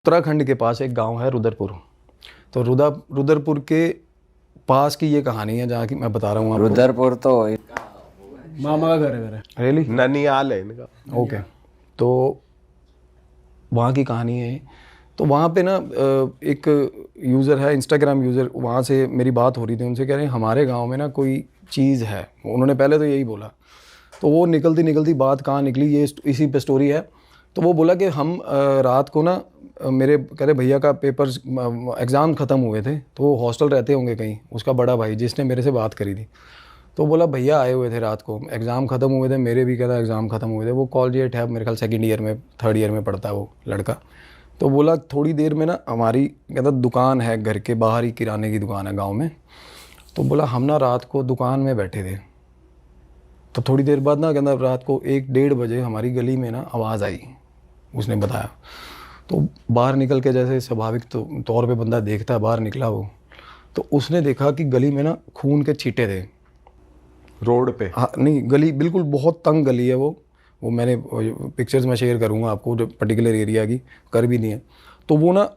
उत्तराखंड के पास एक गांव है रुद्रपुर। तो रुद्रपुर के पास की ये कहानी है जहाँ की मैं बता रहा हूँ आपको। रुद्रपुर तो मामा का घर है मेरा। रियली? ननियाल है इनका। ओके। तो वहाँ की कहानी है। तो वहाँ पे ना एक यूज़र है, इंस्टाग्राम यूज़र, वहाँ से मेरी बात हो रही थी उनसे, कह रहे हैं हमारे गांव में ना कोई चीज़ है। उन्होंने पहले तो यही बोला। तो वो निकलती निकलती बात कहाँ निकली, ये इसी पे स्टोरी है। तो वो बोला कि हम रात को ना मेरे कह रहे भैया का पेपर्स एग्ज़ाम ख़त्म हुए थे, तो वो हॉस्टल रहते होंगे कहीं, उसका बड़ा भाई जिसने मेरे से बात करी थी। तो बोला भैया आए हुए थे रात को, एग्ज़ाम ख़त्म हुए थे, मेरे भी कहता एग्ज़ाम ख़त्म हुए थे। वो कॉलेज है, मेरे ख्याल सेकंड ईयर में, थर्ड ईयर में पढ़ता है वो लड़का। तो बोला थोड़ी देर में ना हमारी कहता दुकान है, घर के बाहर ही किराने की दुकान है गाँव में। तो बोला हम ना रात को दुकान में बैठे थे, तो थोड़ी देर बाद ना कहता रात को 1-1:30 बजे हमारी गली में ना आवाज़ आई, उसने बताया। तो बाहर निकल के जैसे स्वाभाविक तौर पे बंदा देखता है, बाहर निकला वो, तो उसने देखा कि गली में ना खून के छींटे थे रोड पे। हाँ नहीं, गली बिल्कुल बहुत तंग गली है वो मैंने पिक्चर्स में शेयर करूँगा आपको, जो पर्टिकुलर एरिया की कर भी नहीं है। तो वो ना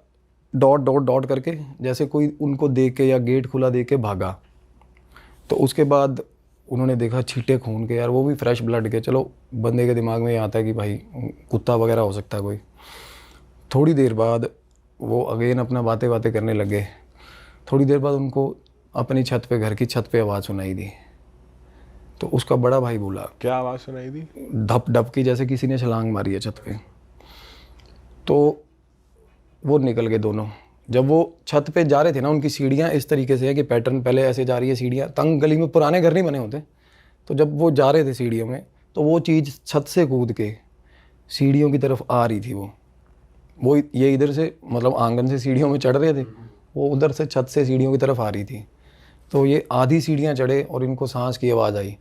डॉट डॉट डॉट करके जैसे कोई उनको देख के या गेट खुला देख के भागा। तो उसके बाद उन्होंने देखा छींटे खून के, यार वो भी फ्रेश ब्लड के। चलो बंदे के दिमाग में ये आता है कि भाई कुत्ता वगैरह हो सकता है कोई। थोड़ी देर बाद वो अगेन अपना बातें करने लगे। थोड़ी देर बाद उनको अपनी छत पे, घर की छत पे आवाज़ सुनाई दी। तो उसका बड़ा भाई बोला, क्या आवाज़ सुनाई दी? धप धप की, जैसे किसी ने छलांग मारी है छत पे। तो वो निकल गए दोनों। जब वो छत पे जा रहे थे ना, उनकी सीढ़ियाँ इस तरीके से है कि पैटर्न पहले ऐसे जा रही है सीढ़ियाँ, तंग गली में पुराने घर नहीं बने होते। तो जब वो जा रहे थे सीढ़ियों में, तो वो चीज़ छत से कूद के सीढ़ियों की तरफ आ रही थी। वो ये इधर से मतलब आंगन से सीढ़ियों में चढ़ रहे थे, वो उधर से छत से सीढ़ियों की तरफ आ रही थी। तो ये आधी सीढ़ियाँ चढ़े और इनको सांस की आवाज़ आई,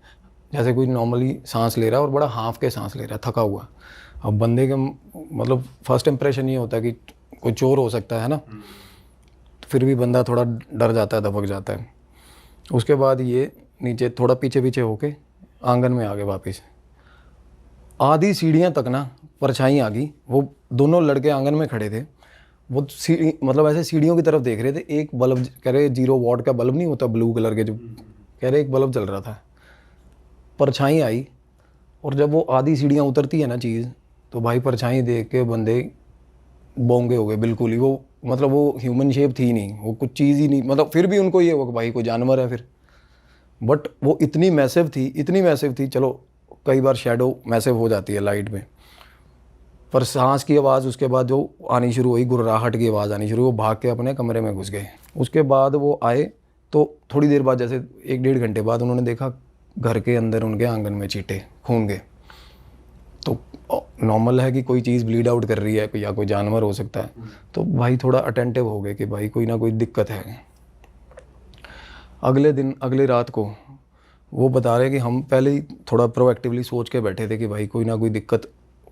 जैसे कोई नॉर्मली सांस ले रहा है और बड़ा हाँफ के सांस ले रहा है, थका हुआ। अब बंदे के मतलब फर्स्ट इंप्रेशन ये होता है कि कोई चोर हो सकता है ना, तो फिर भी बंदा थोड़ा डर जाता है, दबक जाता है। उसके बाद ये नीचे थोड़ा पीछे होके आंगन में आ गए वापस। आधी सीढ़ियाँ तक ना परछाई आ गई। वो दोनों लड़के आंगन में खड़े थे, वो सीढ़ी मतलब ऐसे सीढ़ियों की तरफ देख रहे थे। एक बल्ब, कह रहे 0 वॉट का बल्ब नहीं होता ब्लू कलर के, जो कह रहे एक बल्ब जल रहा था। परछाई आई, और जब वो आधी सीढ़ियाँ उतरती है ना चीज़, तो भाई परछाई देख के बंदे बोंगे हो गए बिल्कुल ही। वो मतलब वो ह्यूमन शेप थी नहीं, वो कुछ चीज़ ही नहीं, मतलब फिर भी उनको ये हो कि भाई कोई जानवर है फिर। बट वो इतनी मैसिव थी। चलो कई बार शैडो मैसिव हो जाती है लाइट में, पर सांस की आवाज़ उसके बाद जो आनी शुरू हुई, गुर्राहट की आवाज़ आनी शुरू, वो भाग के अपने कमरे में घुस गए। उसके बाद वो आए तो थोड़ी देर बाद, जैसे 1-1.5 घंटे बाद, उन्होंने देखा घर के अंदर उनके आंगन में चींटे खून के। तो नॉर्मल है कि कोई चीज़ ब्लीड आउट कर रही है या कोई जानवर हो सकता है। तो भाई थोड़ा अटेंटिव हो गए कि भाई कोई ना कोई दिक्कत है। अगले दिन, अगली रात को वो बता रहे कि हम पहले ही थोड़ा प्रोएक्टिवली सोच के बैठे थे कि भाई कोई ना कोई दिक्कत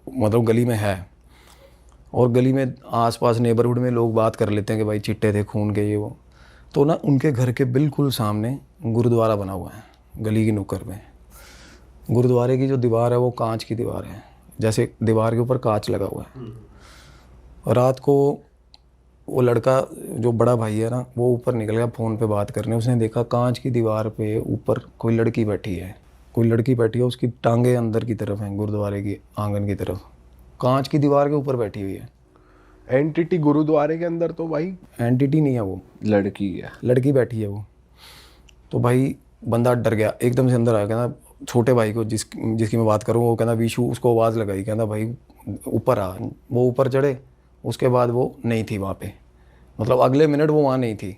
मतलब गली में है। और गली में आसपास नेबरहुड में लोग बात कर लेते हैं कि भाई चिट्टे थे खून के, ये वो। तो ना उनके घर के बिल्कुल सामने गुरुद्वारा बना हुआ है, गली की नुक्कड़ में। गुरुद्वारे की जो दीवार है वो कांच की दीवार है, जैसे दीवार के ऊपर कांच लगा हुआ है। रात को वो लड़का, जो बड़ा भाई है ना, वो ऊपर निकल गया फ़ोन पे बात करने। उसने देखा कांच की दीवार पे ऊपर कोई लड़की बैठी है, उसकी टांगे अंदर की तरफ हैं, गुरुद्वारे की आंगन की तरफ, कांच की दीवार के ऊपर बैठी हुई है। एंटिटी गुरुद्वारे के अंदर तो भाई एंटिटी नहीं है वो, लड़की बैठी है वो। तो भाई बंदा डर गया, एकदम से अंदर आया। कहना छोटे भाई को, जिसकी मैं बात करूँ, वो कहना विशु, उसको आवाज़ लगाई, कहना भाई ऊपर आ। वो ऊपर चढ़े, उसके बाद वो नहीं थी वहाँ पे, मतलब अगले मिनट वो वहाँ नहीं थी।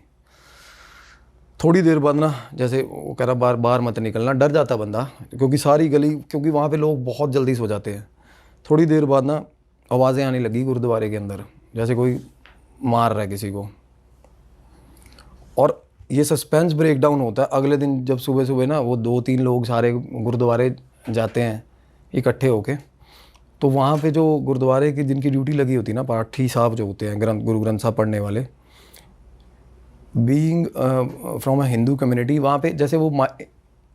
थोड़ी देर बाद ना, जैसे वो कह रहा बाहर मत निकलना, डर जाता बंदा, क्योंकि सारी गली, क्योंकि वहाँ पे लोग बहुत जल्दी सो जाते हैं। थोड़ी देर बाद ना आवाज़ें आने लगी गुरुद्वारे के अंदर, जैसे कोई मार रहा है किसी को। और ये सस्पेंस ब्रेक डाउन होता है अगले दिन, जब सुबह ना वो 2-3 लोग सारे गुरुद्वारे जाते हैं इकट्ठे होके। तो वहाँ पे जो गुरुद्वारे की जिनकी ड्यूटी लगी होती है ना, पाठी साहब जो होते हैं, गुरु ग्रंथ साहब पढ़ने वाले, being from a Hindu community, वहाँ पे जैसे वो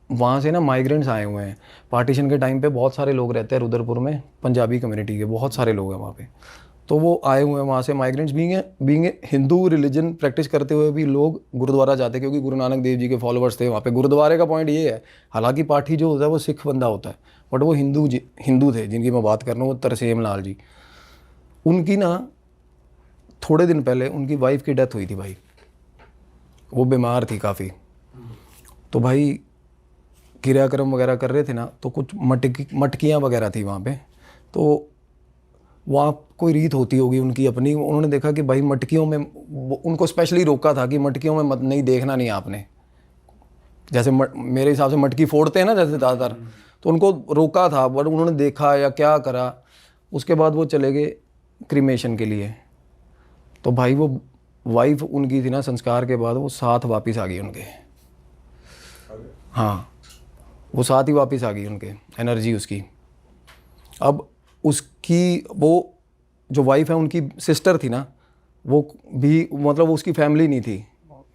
वहाँ से ना माइग्रेंट्स आए हुए हैं। पार्टीशन के टाइम पे बहुत सारे लोग रहते हैं रुद्रपुर में, पंजाबी कम्युनिटी के बहुत सारे लोग हैं वहाँ पे। तो वो आए हुए हैं वहाँ से migrants being Hindu religion practice करते हुए भी लोग गुरुद्वारा जाते, क्योंकि गुरु नानक देव जी के फॉलोअर्स थे वहाँ पे। गुरुद्वारे का पॉइंट ये है, हालांकि पाठी जो होता है वो सिख बंदा होता है, बट वो हिंदू थे जिनकी मैं बात कर रहा हूँ, वो तरसेम लाल जी। उनकी ना थोड़े दिन पहले उनकी वाइफ की डेथ हुई थी भाई, वो बीमार थी काफ़ी। तो भाई क्रियाक्रम वगैरह कर रहे थे ना, तो कुछ मटकियाँ वगैरह थी वहाँ पे, तो वहाँ कोई रीत होती होगी उनकी अपनी। उन्होंने देखा कि भाई मटकियों में, उनको स्पेशली रोका था कि मटकियों में मत नहीं देखना नहीं आपने, जैसे मेरे हिसाब से मटकी फोड़ते हैं ना जैसे ज़्यादातर, तो उनको रोका था, बट उन्होंने देखा या क्या करा, उसके बाद वो चले गए क्रीमेशन के लिए। तो भाई वो वाइफ उनकी थी ना, संस्कार के बाद वो साथ वापस आ गई उनके। हाँ, वो साथ ही वापस आ गई उनके, एनर्जी उसकी। अब उसकी वो जो वाइफ है उनकी सिस्टर थी ना, वो भी मतलब उसकी फैमिली नहीं थी,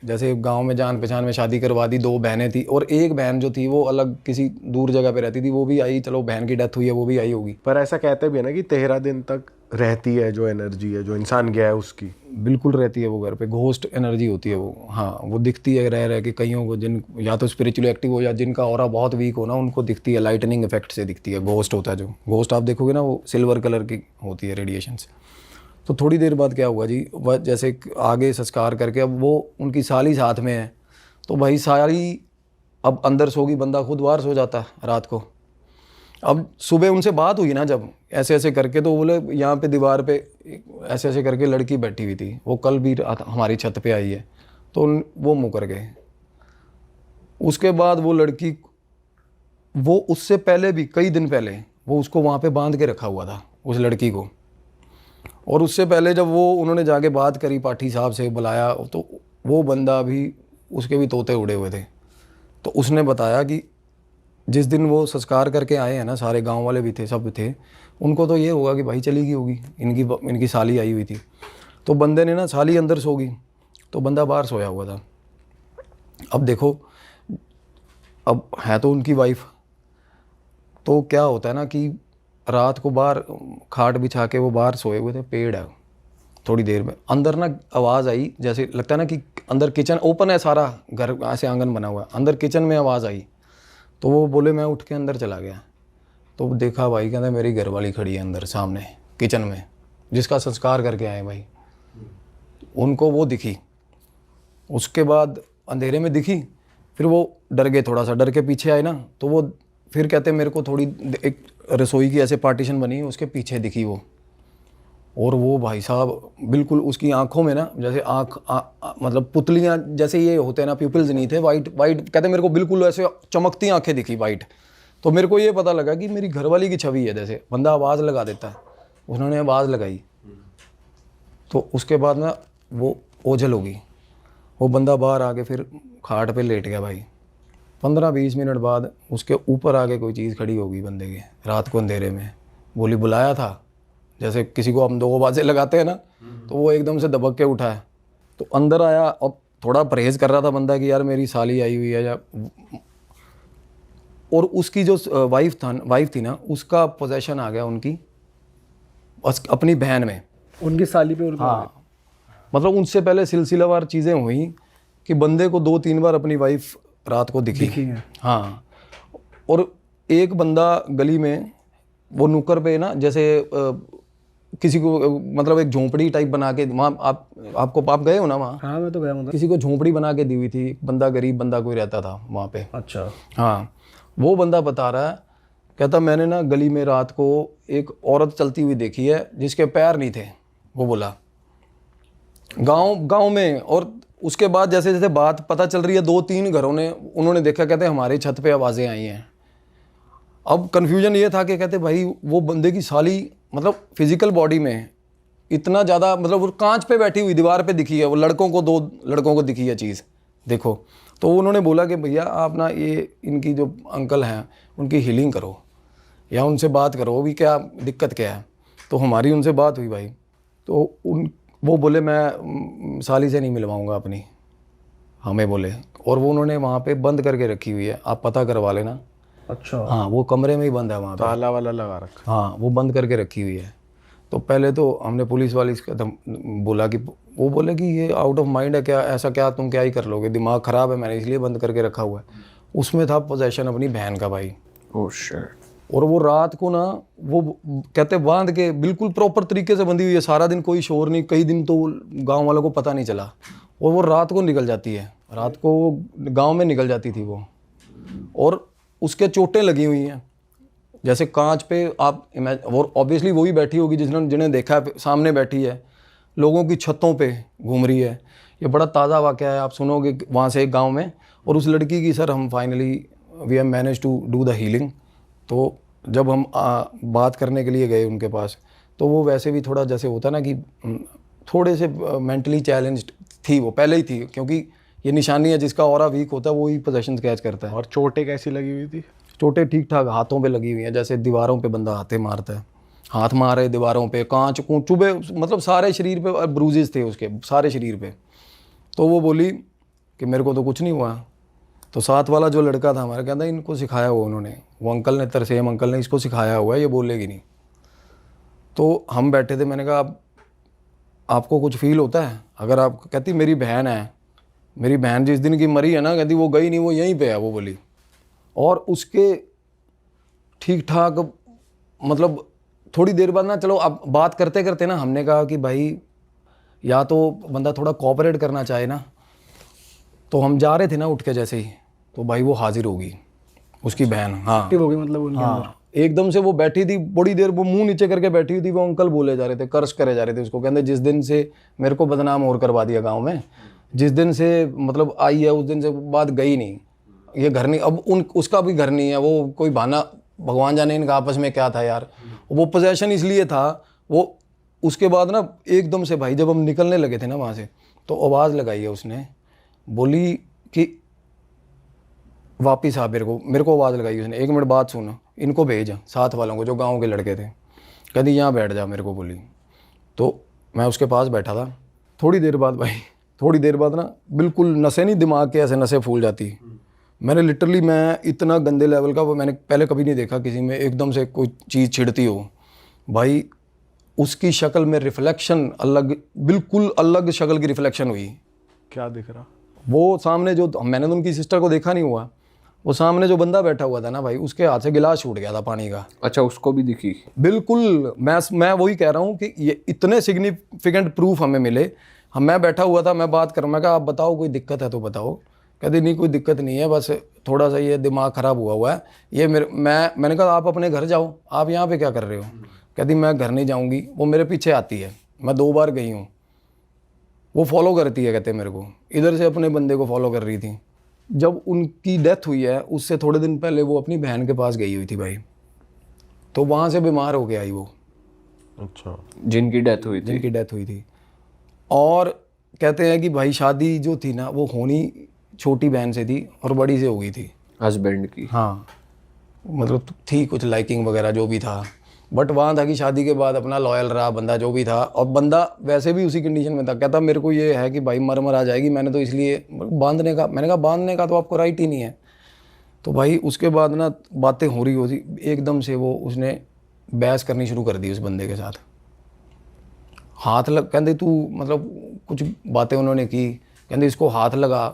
जैसे गांव में जान पहचान में शादी करवा दी। 2 बहनें थी और एक बहन जो थी वो अलग किसी दूर जगह पे रहती थी, वो भी आई। चलो बहन की डेथ हुई है, वो भी आई होगी। पर ऐसा कहते भी है ना कि 13 दिन तक रहती है जो एनर्जी है, जो इंसान गया है उसकी। बिल्कुल रहती है वो घर पे, घोस्ट एनर्जी होती है वो। हाँ, वो दिखती है रह के कईयों को, जिन या तो स्पिरिचुअली एक्टिव हो या जिनका ऑरा बहुत वीक हो ना, उनको दिखती है, लाइटनिंग इफेक्ट से दिखती है। घोस्ट होता है जो घोस्ट आप देखोगे ना, वो सिल्वर कलर की होती है रेडिएशंस। तो थोड़ी देर बाद क्या हुआ जी, वह जैसे आगे संस्कार करके, अब वो उनकी साली साथ में है, तो भाई साली अब अंदर सो गई, बंदा खुद बाहर सो जाता है रात को। अब सुबह उनसे बात हुई ना जब ऐसे ऐसे करके, तो बोले यहाँ पे दीवार पे ऐसे ऐसे करके लड़की बैठी हुई थी, वो कल भी हमारी छत पे आई है। तो वो मुकर गए। उसके बाद वो लड़की, वो उससे पहले भी कई दिन पहले वो उसको वहाँ पे बांध के रखा हुआ था, उस लड़की को। और उससे पहले जब वो उन्होंने जाके बात करी, पाठी साहब से बुलाया, तो वो बंदा भी, उसके भी तोते उड़े हुए थे। तो उसने बताया कि जिस दिन वो संस्कार करके आए हैं ना, सारे गांव वाले भी थे, सब थे, उनको तो ये होगा कि भाई चली गई होगी, इनकी साली आई हुई थी। तो बंदे ने ना, साली अंदर सो गई तो बंदा बाहर सोया हुआ था। अब देखो, अब है तो उनकी वाइफ, तो क्या होता है ना कि रात को बाहर खाट बिछा के वो बाहर सोए हुए थे, पेड़ है। थोड़ी देर में अंदर ना आवाज़ आई, जैसे लगता है ना कि अंदर किचन ओपन है, सारा घर ऐसे आंगन बना हुआ है, अंदर किचन में आवाज़ आई। तो वो बोले मैं उठ के अंदर चला गया, तो देखा भाई, कहते मेरी घरवाली खड़ी है अंदर सामने किचन में, जिसका संस्कार करके आए भाई। उनको वो दिखी, उसके बाद अंधेरे में दिखी, फिर वो डर गए, थोड़ा सा डर के पीछे आए ना, तो वो फिर कहते मेरे को थोड़ी एक रसोई की ऐसे पार्टीशन बनी, उसके पीछे दिखी वो। और वो भाई साहब बिल्कुल उसकी आंखों में ना, जैसे मतलब पुतलियाँ जैसे ये होते हैं ना, प्यूपिल्स नहीं थे, वाइट वाइट, कहते मेरे को बिल्कुल ऐसे चमकती आंखें दिखी वाइट। तो मेरे को ये पता लगा कि मेरी घरवाली की छवि है। जैसे बंदा आवाज़ लगा देता है, उन्होंने आवाज़ लगाई, तो उसके बाद ना वो ओझल होगी, वो बंदा बाहर आके फिर खाट पे लेट गया भाई। 15-20 मिनट बाद उसके ऊपर आके कोई चीज़ खड़ी होगी बंदे के, रात को अंधेरे में। बोली बुलाया था, जैसे किसी को हम 2 आवाज़ें लगाते हैं ना, तो वो एकदम से दबक के उठा है। तो अंदर आया, अब थोड़ा परहेज़ कर रहा था बंदा कि यार मेरी साली आई हुई है, या और उसकी जो वाइफ थी ना, उसका पोजेशन आ गया उनकी अपनी बहन में, उनकी साली पे। हाँ, मतलब उनसे पहले सिलसिलावार चीज़ें हुई कि बंदे को 2-3 बार अपनी वाइफ रात को दिखी है। हाँ। और एक बंदा गली में वो नुक्कर पे ना, जैसे किसी को मतलब एक झोंपड़ी टाइप बना के वहाँ, आप गए हो ना वहाँ? हाँ, मैं तो गया हूँ। किसी को झोंपड़ी बना के दी हुई थी, बंदा गरीब बंदा कोई रहता था वहाँ पे। अच्छा। हाँ, वो बंदा बता रहा है, कहता मैंने ना गली में रात को एक औरत चलती हुई देखी है जिसके पैर नहीं थे। वो बोला गांव में। और उसके बाद जैसे जैसे बात पता चल रही है, 2-3 घरों ने उन्होंने देखा, कहते हमारे छत पे आवाज़ें आई हैं। अब कन्फ्यूजन ये था कि कहते भाई वो बंदे की साली मतलब फिजिकल बॉडी में इतना ज़्यादा, मतलब वो कांच पे बैठी हुई दीवार पे दिखी है, वो 2 लड़कों को दिखी है चीज़, देखो। तो उन्होंने बोला कि भैया आप ना ये इनकी जो अंकल हैं उनकी हीलिंग करो या उनसे बात करो, वो भी क्या दिक्कत क्या है। तो हमारी उनसे बात हुई भाई, तो वो बोले मैं साली से नहीं मिलवाऊंगा अपनी, हमें बोले। और वो उन्होंने वहाँ पे बंद करके रखी हुई है, आप पता करवा लेना। अच्छा। हाँ, वो कमरे में ही बंद है वहाँ पे, ताला वाला लगा रखा। हाँ, वो बंद करके रखी हुई है। तो पहले तो हमने पुलिस वाली बोला कि वो बोले कि ये आउट ऑफ माइंड है क्या, ऐसा क्या तुम क्या ही कर लोगे, दिमाग ख़राब है, मैंने इसलिए बंद करके रखा हुआ है। उसमें था पोजेशन अपनी बहन का भाई। Oh shit. और वो रात को ना वो कहते बांध के बिल्कुल प्रॉपर तरीके से बंधी हुई है, सारा दिन कोई शोर नहीं, कई दिन तो गांव वालों को पता नहीं चला। और वो रात को निकल जाती है, रात को गांव में निकल जाती थी वो, और उसके चोटें लगी हुई हैं जैसे कांच पे आप और ऑब्वियसली वही बैठी होगी जिन्हें देखा है, सामने बैठी है, लोगों की छतों पे घूम रही है। ये बड़ा ताज़ा वाक़या है, आप सुनोगे वहाँ से एक गांव में। और उस लड़की की सर हम finally we have manage to do the healing. तो जब हम बात करने के लिए गए उनके पास, तो वो वैसे भी थोड़ा जैसे होता ना कि थोड़े से मेंटली चैलेंज्ड थी, वो पहले ही थी, क्योंकि ये निशानी है जिसका ऑरा वीक होता है वो ही पोजेशन कैच करता है। और चोटें कैसी लगी हुई थी? चोटें ठीक ठाक हाथों पे लगी हुई हैं, जैसे दीवारों पे बंदा हाथे मारता है, हाथ मारे दीवारों पे, कांच चुभे, मतलब सारे शरीर पे ब्रूजेस थे उसके सारे शरीर पे। तो वो बोली कि मेरे को तो कुछ नहीं हुआ। तो साथ वाला जो लड़का था हमारा कहता इनको सिखाया हुआ उन्होंने, वो अंकल ने, तरसेम अंकल ने इसको सिखाया हुआ है, ये बोलेगी नहीं। तो हम बैठे थे, मैंने कहा आपको कुछ फील होता है? अगर आप, कहती मेरी बहन है, मेरी बहन जिस दिन की मरी है ना, कहती वो गई नहीं, वो यहीं पे है, वो बोली। और उसके ठीक ठाक मतलब थोड़ी देर बाद ना, चलो अब बात करते करते ना हमने कहा कि भाई या तो बंदा थोड़ा कोऑपरेट करना चाहे ना। तो हम जा रहे थे ना उठ के जैसे ही, तो भाई वो हाजिर होगी, उसकी बहन। हाँ हो गई मतलब उनके अंदर। हाँ, एकदम से वो बैठी थी बड़ी देर, वो मुंह नीचे करके बैठी हुई थी। वो अंकल बोले जा रहे थे, कर्ज करे जा रहे थे उसको, कहते जिस दिन से मेरे को बदनाम और करवा दिया गांव में, जिस दिन से मतलब आई है उस दिन से बाद गई नहीं, ये घर नहीं, अब उसका भी घर नहीं है, वो कोई बहाना, भगवान जाने इनका आपस में क्या था यार। वो पोजेशन इसलिए था वो। उसके बाद ना एकदम से भाई जब हम निकलने लगे थे ना वहाँ से, तो आवाज़ लगाई है उसने, बोली कि वापिस आ, मेरे को आवाज़ लगाई उसने, 1 मिनट बात सुन, इनको भेज साथ वालों को जो गांव के लड़के थे, कहती यहाँ बैठ जा, मेरे को बोली। तो मैं उसके पास बैठा था। थोड़ी देर बाद भाई, थोड़ी देर बाद ना बिल्कुल नसें नहीं, दिमाग के ऐसे नसें फूल जाती। मैंने लिटरली, मैं इतना गंदे लेवल का वो मैंने पहले कभी नहीं देखा किसी में, एकदम से कोई चीज़ छिड़ती हो भाई। उसकी शक्ल में रिफ्लेक्शन अलग, बिल्कुल अलग शक्ल की रिफ्लेक्शन हुई। क्या दिख रहा? वो सामने जो, मैंने तो उनकी सिस्टर को देखा नहीं हुआ, वो सामने जो बंदा बैठा हुआ था ना भाई, उसके हाथ से गिलास छूट गया था पानी का। अच्छा, उसको भी दिखी? बिल्कुल, मैं वही कह रहा हूँ कि ये इतने सिग्निफिकेंट प्रूफ हमें मिले। मैं बैठा हुआ था, मैं बात कर, मैं कहा आप बताओ कोई दिक्कत है तो बताओ। कहते नहीं कोई दिक्कत नहीं है, बस थोड़ा सा ये दिमाग ख़राब हुआ है ये मैंने कहा आप अपने घर जाओ, आप यहाँ पे क्या कर रहे हो? कहती मैं घर नहीं जाऊँगी। वो मेरे पीछे आती है, मैं 2 बार गई हूँ, वो फॉलो करती है, कहते मेरे को, इधर से अपने बंदे को फॉलो कर रही थी। जब उनकी डेथ हुई है उससे थोड़े दिन पहले वो अपनी बहन के पास गई हुई थी भाई, तो वहाँ से बीमार हो के आई वो। अच्छा, जिनकी डेथ हुई थी? जिनकी डेथ हुई थी। और कहते हैं कि भाई शादी जो थी ना वो होनी छोटी बहन से थी और बड़ी से हो गई थी, हस्बैंड की। हाँ, मतलब थी कुछ लाइकिंग वगैरह जो भी था, बट वहाँ था कि शादी के बाद अपना लॉयल रहा बंदा जो भी था, और बंदा वैसे भी उसी कंडीशन में था। कहता मेरे को ये है कि भाई मर आ जाएगी, मैंने तो इसलिए बांधने का, मैंने कहा बांधने का तो आपको राइट ही नहीं है। तो भाई उसके बाद ना बातें हो रही होती, एकदम से वो उसने बहस करनी शुरू कर दी उस बंदे के साथ, हाथ लग, कहते तू मतलब कुछ बातें उन्होंने की, कहते इसको हाथ लगा,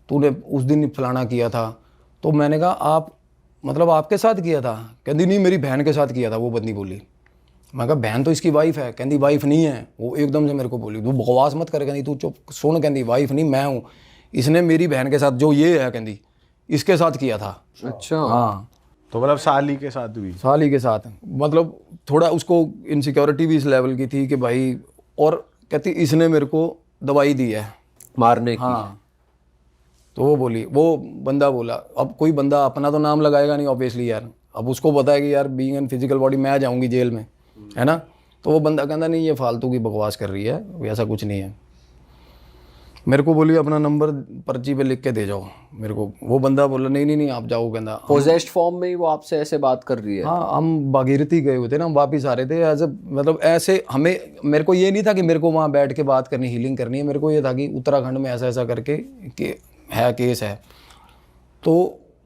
तूने उस दिन फलाना किया था। तो मैंने कहा आप मतलब आपके साथ किया था? कहती नहीं मेरी बहन के साथ किया था, वो बंदी बोली। मैं कहा बहन तो इसकी वाइफ है। कहती वाइफ नहीं है। वो एकदम से मेरे को बोली तू बकवास मत कर, कहती तू चुप सुन, कहती वाइफ नहीं मैं हूँ, इसने मेरी बहन के साथ जो ये है कहती इसके साथ किया था। अच्छा, हाँ, तो मतलब साली के साथ हुई? साली के साथ, मतलब थोड़ा उसको इनसिक्योरिटी भी इस लेवल की थी कि भाई, और कहती इसने मेरे को दवाई दी है मारने की। हाँ। तो वो बोली, वो बंदा बोला, अब कोई बंदा अपना तो नाम लगाएगा नहीं ऑब्वियसली यार, अब उसको पता है कि यार बीइंग एन फिजिकल बॉडी मैं जाऊंगी जेल में, है ना। तो वो बंदा कहता नहीं ये फालतू की बकवास कर रही है, ऐसा कुछ नहीं है। मेरे को बोली अपना नंबर पर्ची पे लिख के दे जाओ मेरे को। वो बंदा बोला नहीं आप जाओ, कहता पोजेस्ड फॉर्म में ही वो आपसे ऐसे बात कर रही है? हाँ, हम भागीरथी गए हुए थे ना, हम वापिस आ रहे थे एज मतलब ऐसे हमें, मेरे को ये नहीं था कि मेरे को वहाँ बैठ के बात करनी, हीलिंग करनी है। मेरे को ये था कि उत्तराखंड में ऐसा ऐसा करके कि है केस है। तो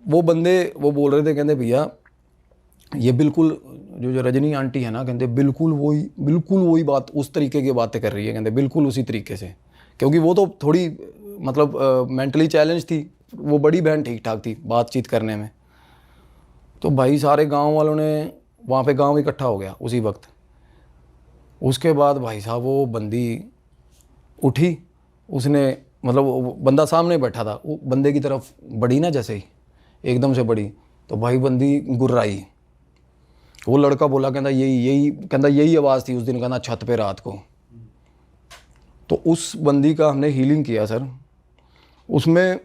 वो बंदे वो बोल रहे थे, कहते भैया ये बिल्कुल जो रजनी आंटी है ना, कहते बिल्कुल वही बात, उस तरीके की बातें कर रही है, कहते बिल्कुल उसी तरीके से, क्योंकि वो तो थोड़ी मतलब मेंटली चैलेंज थी, वो बड़ी बहन ठीक ठाक थी बातचीत करने में। तो भाई सारे गांव वालों ने वहाँ पे गांव इकट्ठा हो गया उसी वक्त। उसके बाद भाई साहब वो बंदी उठी, उसने मतलब वो बंदा सामने बैठा था, वो बंदे की तरफ बढ़ी ना, जैसे ही एकदम से बढ़ी तो भाई बंदी गुर्राई। वो लड़का बोला, कहता यही आवाज़ थी उस दिन, कहना छत पे रात को। तो उस बंदी का हमने हीलिंग किया सर। उसमें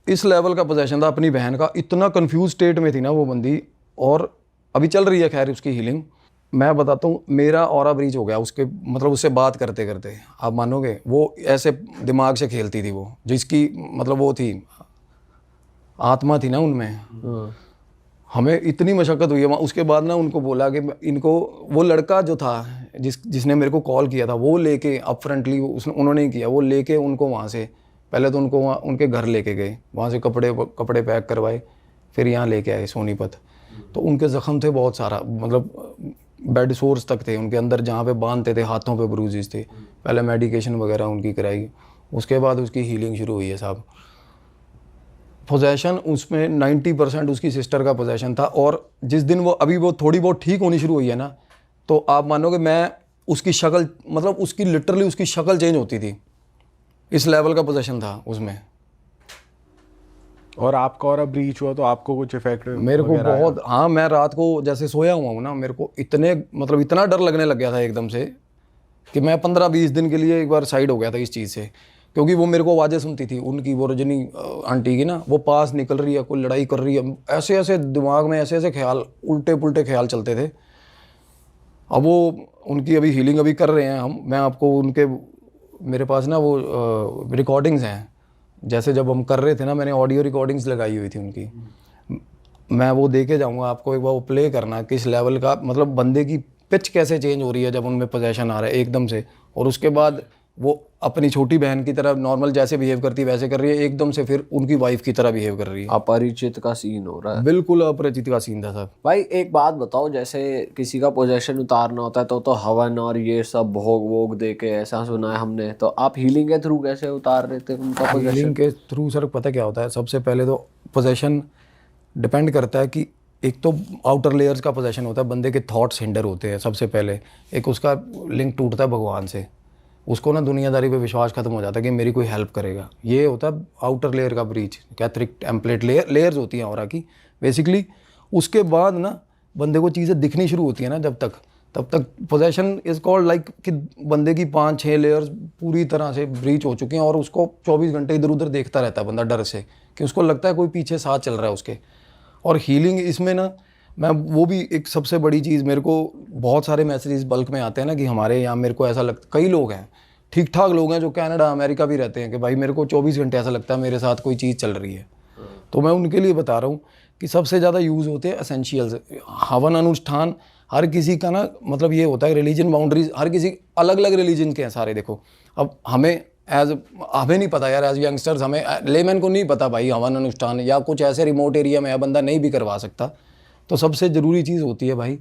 इस लेवल का पोजेशन था अपनी बहन का, इतना कंफ्यूज स्टेट में थी ना वो बंदी, और अभी चल रही है खैर उसकी हीलिंग। मैं बताता हूँ, मेरा ऑरा ब्रीच हो गया उसके, मतलब उससे बात करते करते, आप मानोगे वो ऐसे दिमाग से खेलती थी वो, जिसकी मतलब वो थी आत्मा थी ना उनमें। हमें इतनी मशक्क़त हुई है वहाँ। उसके बाद ना उनको बोला कि इनको, वो लड़का जो था जिसने मेरे को कॉल किया था, वो लेके अप फ्रंटली उन्होंने ही किया, वो लेके उनको वहाँ से, पहले तो उनको वहाँ उनके घर लेके गए, वहाँ से कपड़े पैक करवाए, फिर यहाँ लेके आए सोनीपत। तो उनके ज़ख़म थे बहुत सारा, मतलब बेड सोर्स तक थे उनके अंदर, जहाँ पे बांधते थे, हाथों पे ब्रूजेस थे। पहले मेडिकेशन वगैरह उनकी कराई, उसके बाद उसकी हीलिंग शुरू हुई है साहब। पोजेशन उसमें 90% उसकी सिस्टर का पोजेशन था, और जिस दिन वो थोड़ी बहुत ठीक होनी शुरू हुई है ना, तो आप मानोगे मैं उसकी शक्ल, मतलब उसकी लिटरली उसकी शक्ल चेंज होती थी, इस लेवल का पोजेशन था उसमें। और आपका और ब्रीच हुआ तो आपको कुछ इफेक्ट मेरे को बहुत, हाँ, मैं रात को जैसे सोया हुआ हूँ ना, मेरे को इतना डर लगने लग गया था एकदम से कि मैं 15-20 दिन के लिए एक बार साइड हो गया था इस चीज़ से, क्योंकि वो मेरे को आवाज़ें सुनती थी उनकी, वो रजनी आंटी की ना, वो पास निकल रही है, कोई लड़ाई कर रही है, ऐसे ऐसे दिमाग में ऐसे ऐसे ख्याल, उल्टे पुल्टे ख्याल चलते थे। अब वो उनकी अभी हीलिंग अभी कर रहे हैं हम, मैं आपको उनके, मेरे पास ना वो रिकॉर्डिंग्स हैं, जैसे जब हम कर रहे थे ना, मैंने ऑडियो रिकॉर्डिंग्स लगाई हुई थी उनकी, मैं वो दे के जाऊँगा आपको, एक बार वो प्ले करना, किस लेवल का, मतलब बंदे की पिच कैसे चेंज हो रही है जब उनमें पोजेशन आ रहा है एकदम से, और उसके बाद वो अपनी छोटी बहन की तरह नॉर्मल जैसे बिहेव करती है वैसे कर रही है, एकदम से फिर उनकी वाइफ की तरह बिहेव कर रही है। अपरिचित का सीन हो रहा है। बिल्कुल अपरिचित का सीन था साहब। भाई एक बात बताओ, जैसे किसी का पोजेशन उतारना होता है तो हवन और ये सब भोग वोग दे के, ऐसा सुना है हमने, तो आप हीलिंग के थ्रू कैसे उतार रहे थे उनका पोजेशन? हीलिंग के थ्रू सर पता क्या होता है, सबसे पहले तो पोजेशन डिपेंड करता है कि एक तो आउटर लेयर्स का पोजेशन होता है, बंदे के थॉट्स हिंडर होते हैं सबसे पहले, एक उसका लिंक टूटता है भगवान से, उसको ना दुनियादारी पे विश्वास खत्म हो जाता है कि मेरी कोई हेल्प करेगा, ये होता है आउटर लेयर का ब्रीच, कैथरिक टेम्पलेट लेयर्स होती हैं ऑरा की बेसिकली। उसके बाद ना बंदे को चीज़ें दिखनी शुरू होती है ना, तब तक पोजेशन इज़ कॉल्ड लाइक कि बंदे की 5-6 लेयर्स पूरी तरह से ब्रीच हो चुकी हैं, और उसको 24 घंटे इधर उधर देखता रहता है बंदा डर से, कि उसको लगता है कोई पीछे साथ चल रहा है उसके। और हीलिंग इसमें ना, मैं वो भी एक सबसे बड़ी चीज़, मेरे को बहुत सारे मैसेजेस बल्क में आते हैं ना कि हमारे यहाँ, मेरे को ऐसा लगता, कई लोग हैं ठीक ठाक लोग हैं जो कनाडा अमेरिका भी रहते हैं, कि भाई मेरे को 24 घंटे ऐसा लगता है मेरे साथ कोई चीज़ चल रही है। तो मैं उनके लिए बता रहा हूँ कि सबसे ज़्यादा यूज़ होते हैं एसेंशियल्स। हवन अनुष्ठान हर किसी का ना, मतलब ये होता है रिलीजन बाउंड्रीज, हर किसी अलग अलग रिलीजन के हैं सारे। देखो अब हमें नहीं पता यार, एज यंगस्टर्स, हमें लेमैन को नहीं पता भाई हवन अनुष्ठान, या कुछ ऐसे रिमोट एरिया में है बंदा नहीं भी करवा सकता। तो सबसे ज़रूरी चीज़ होती है भाई,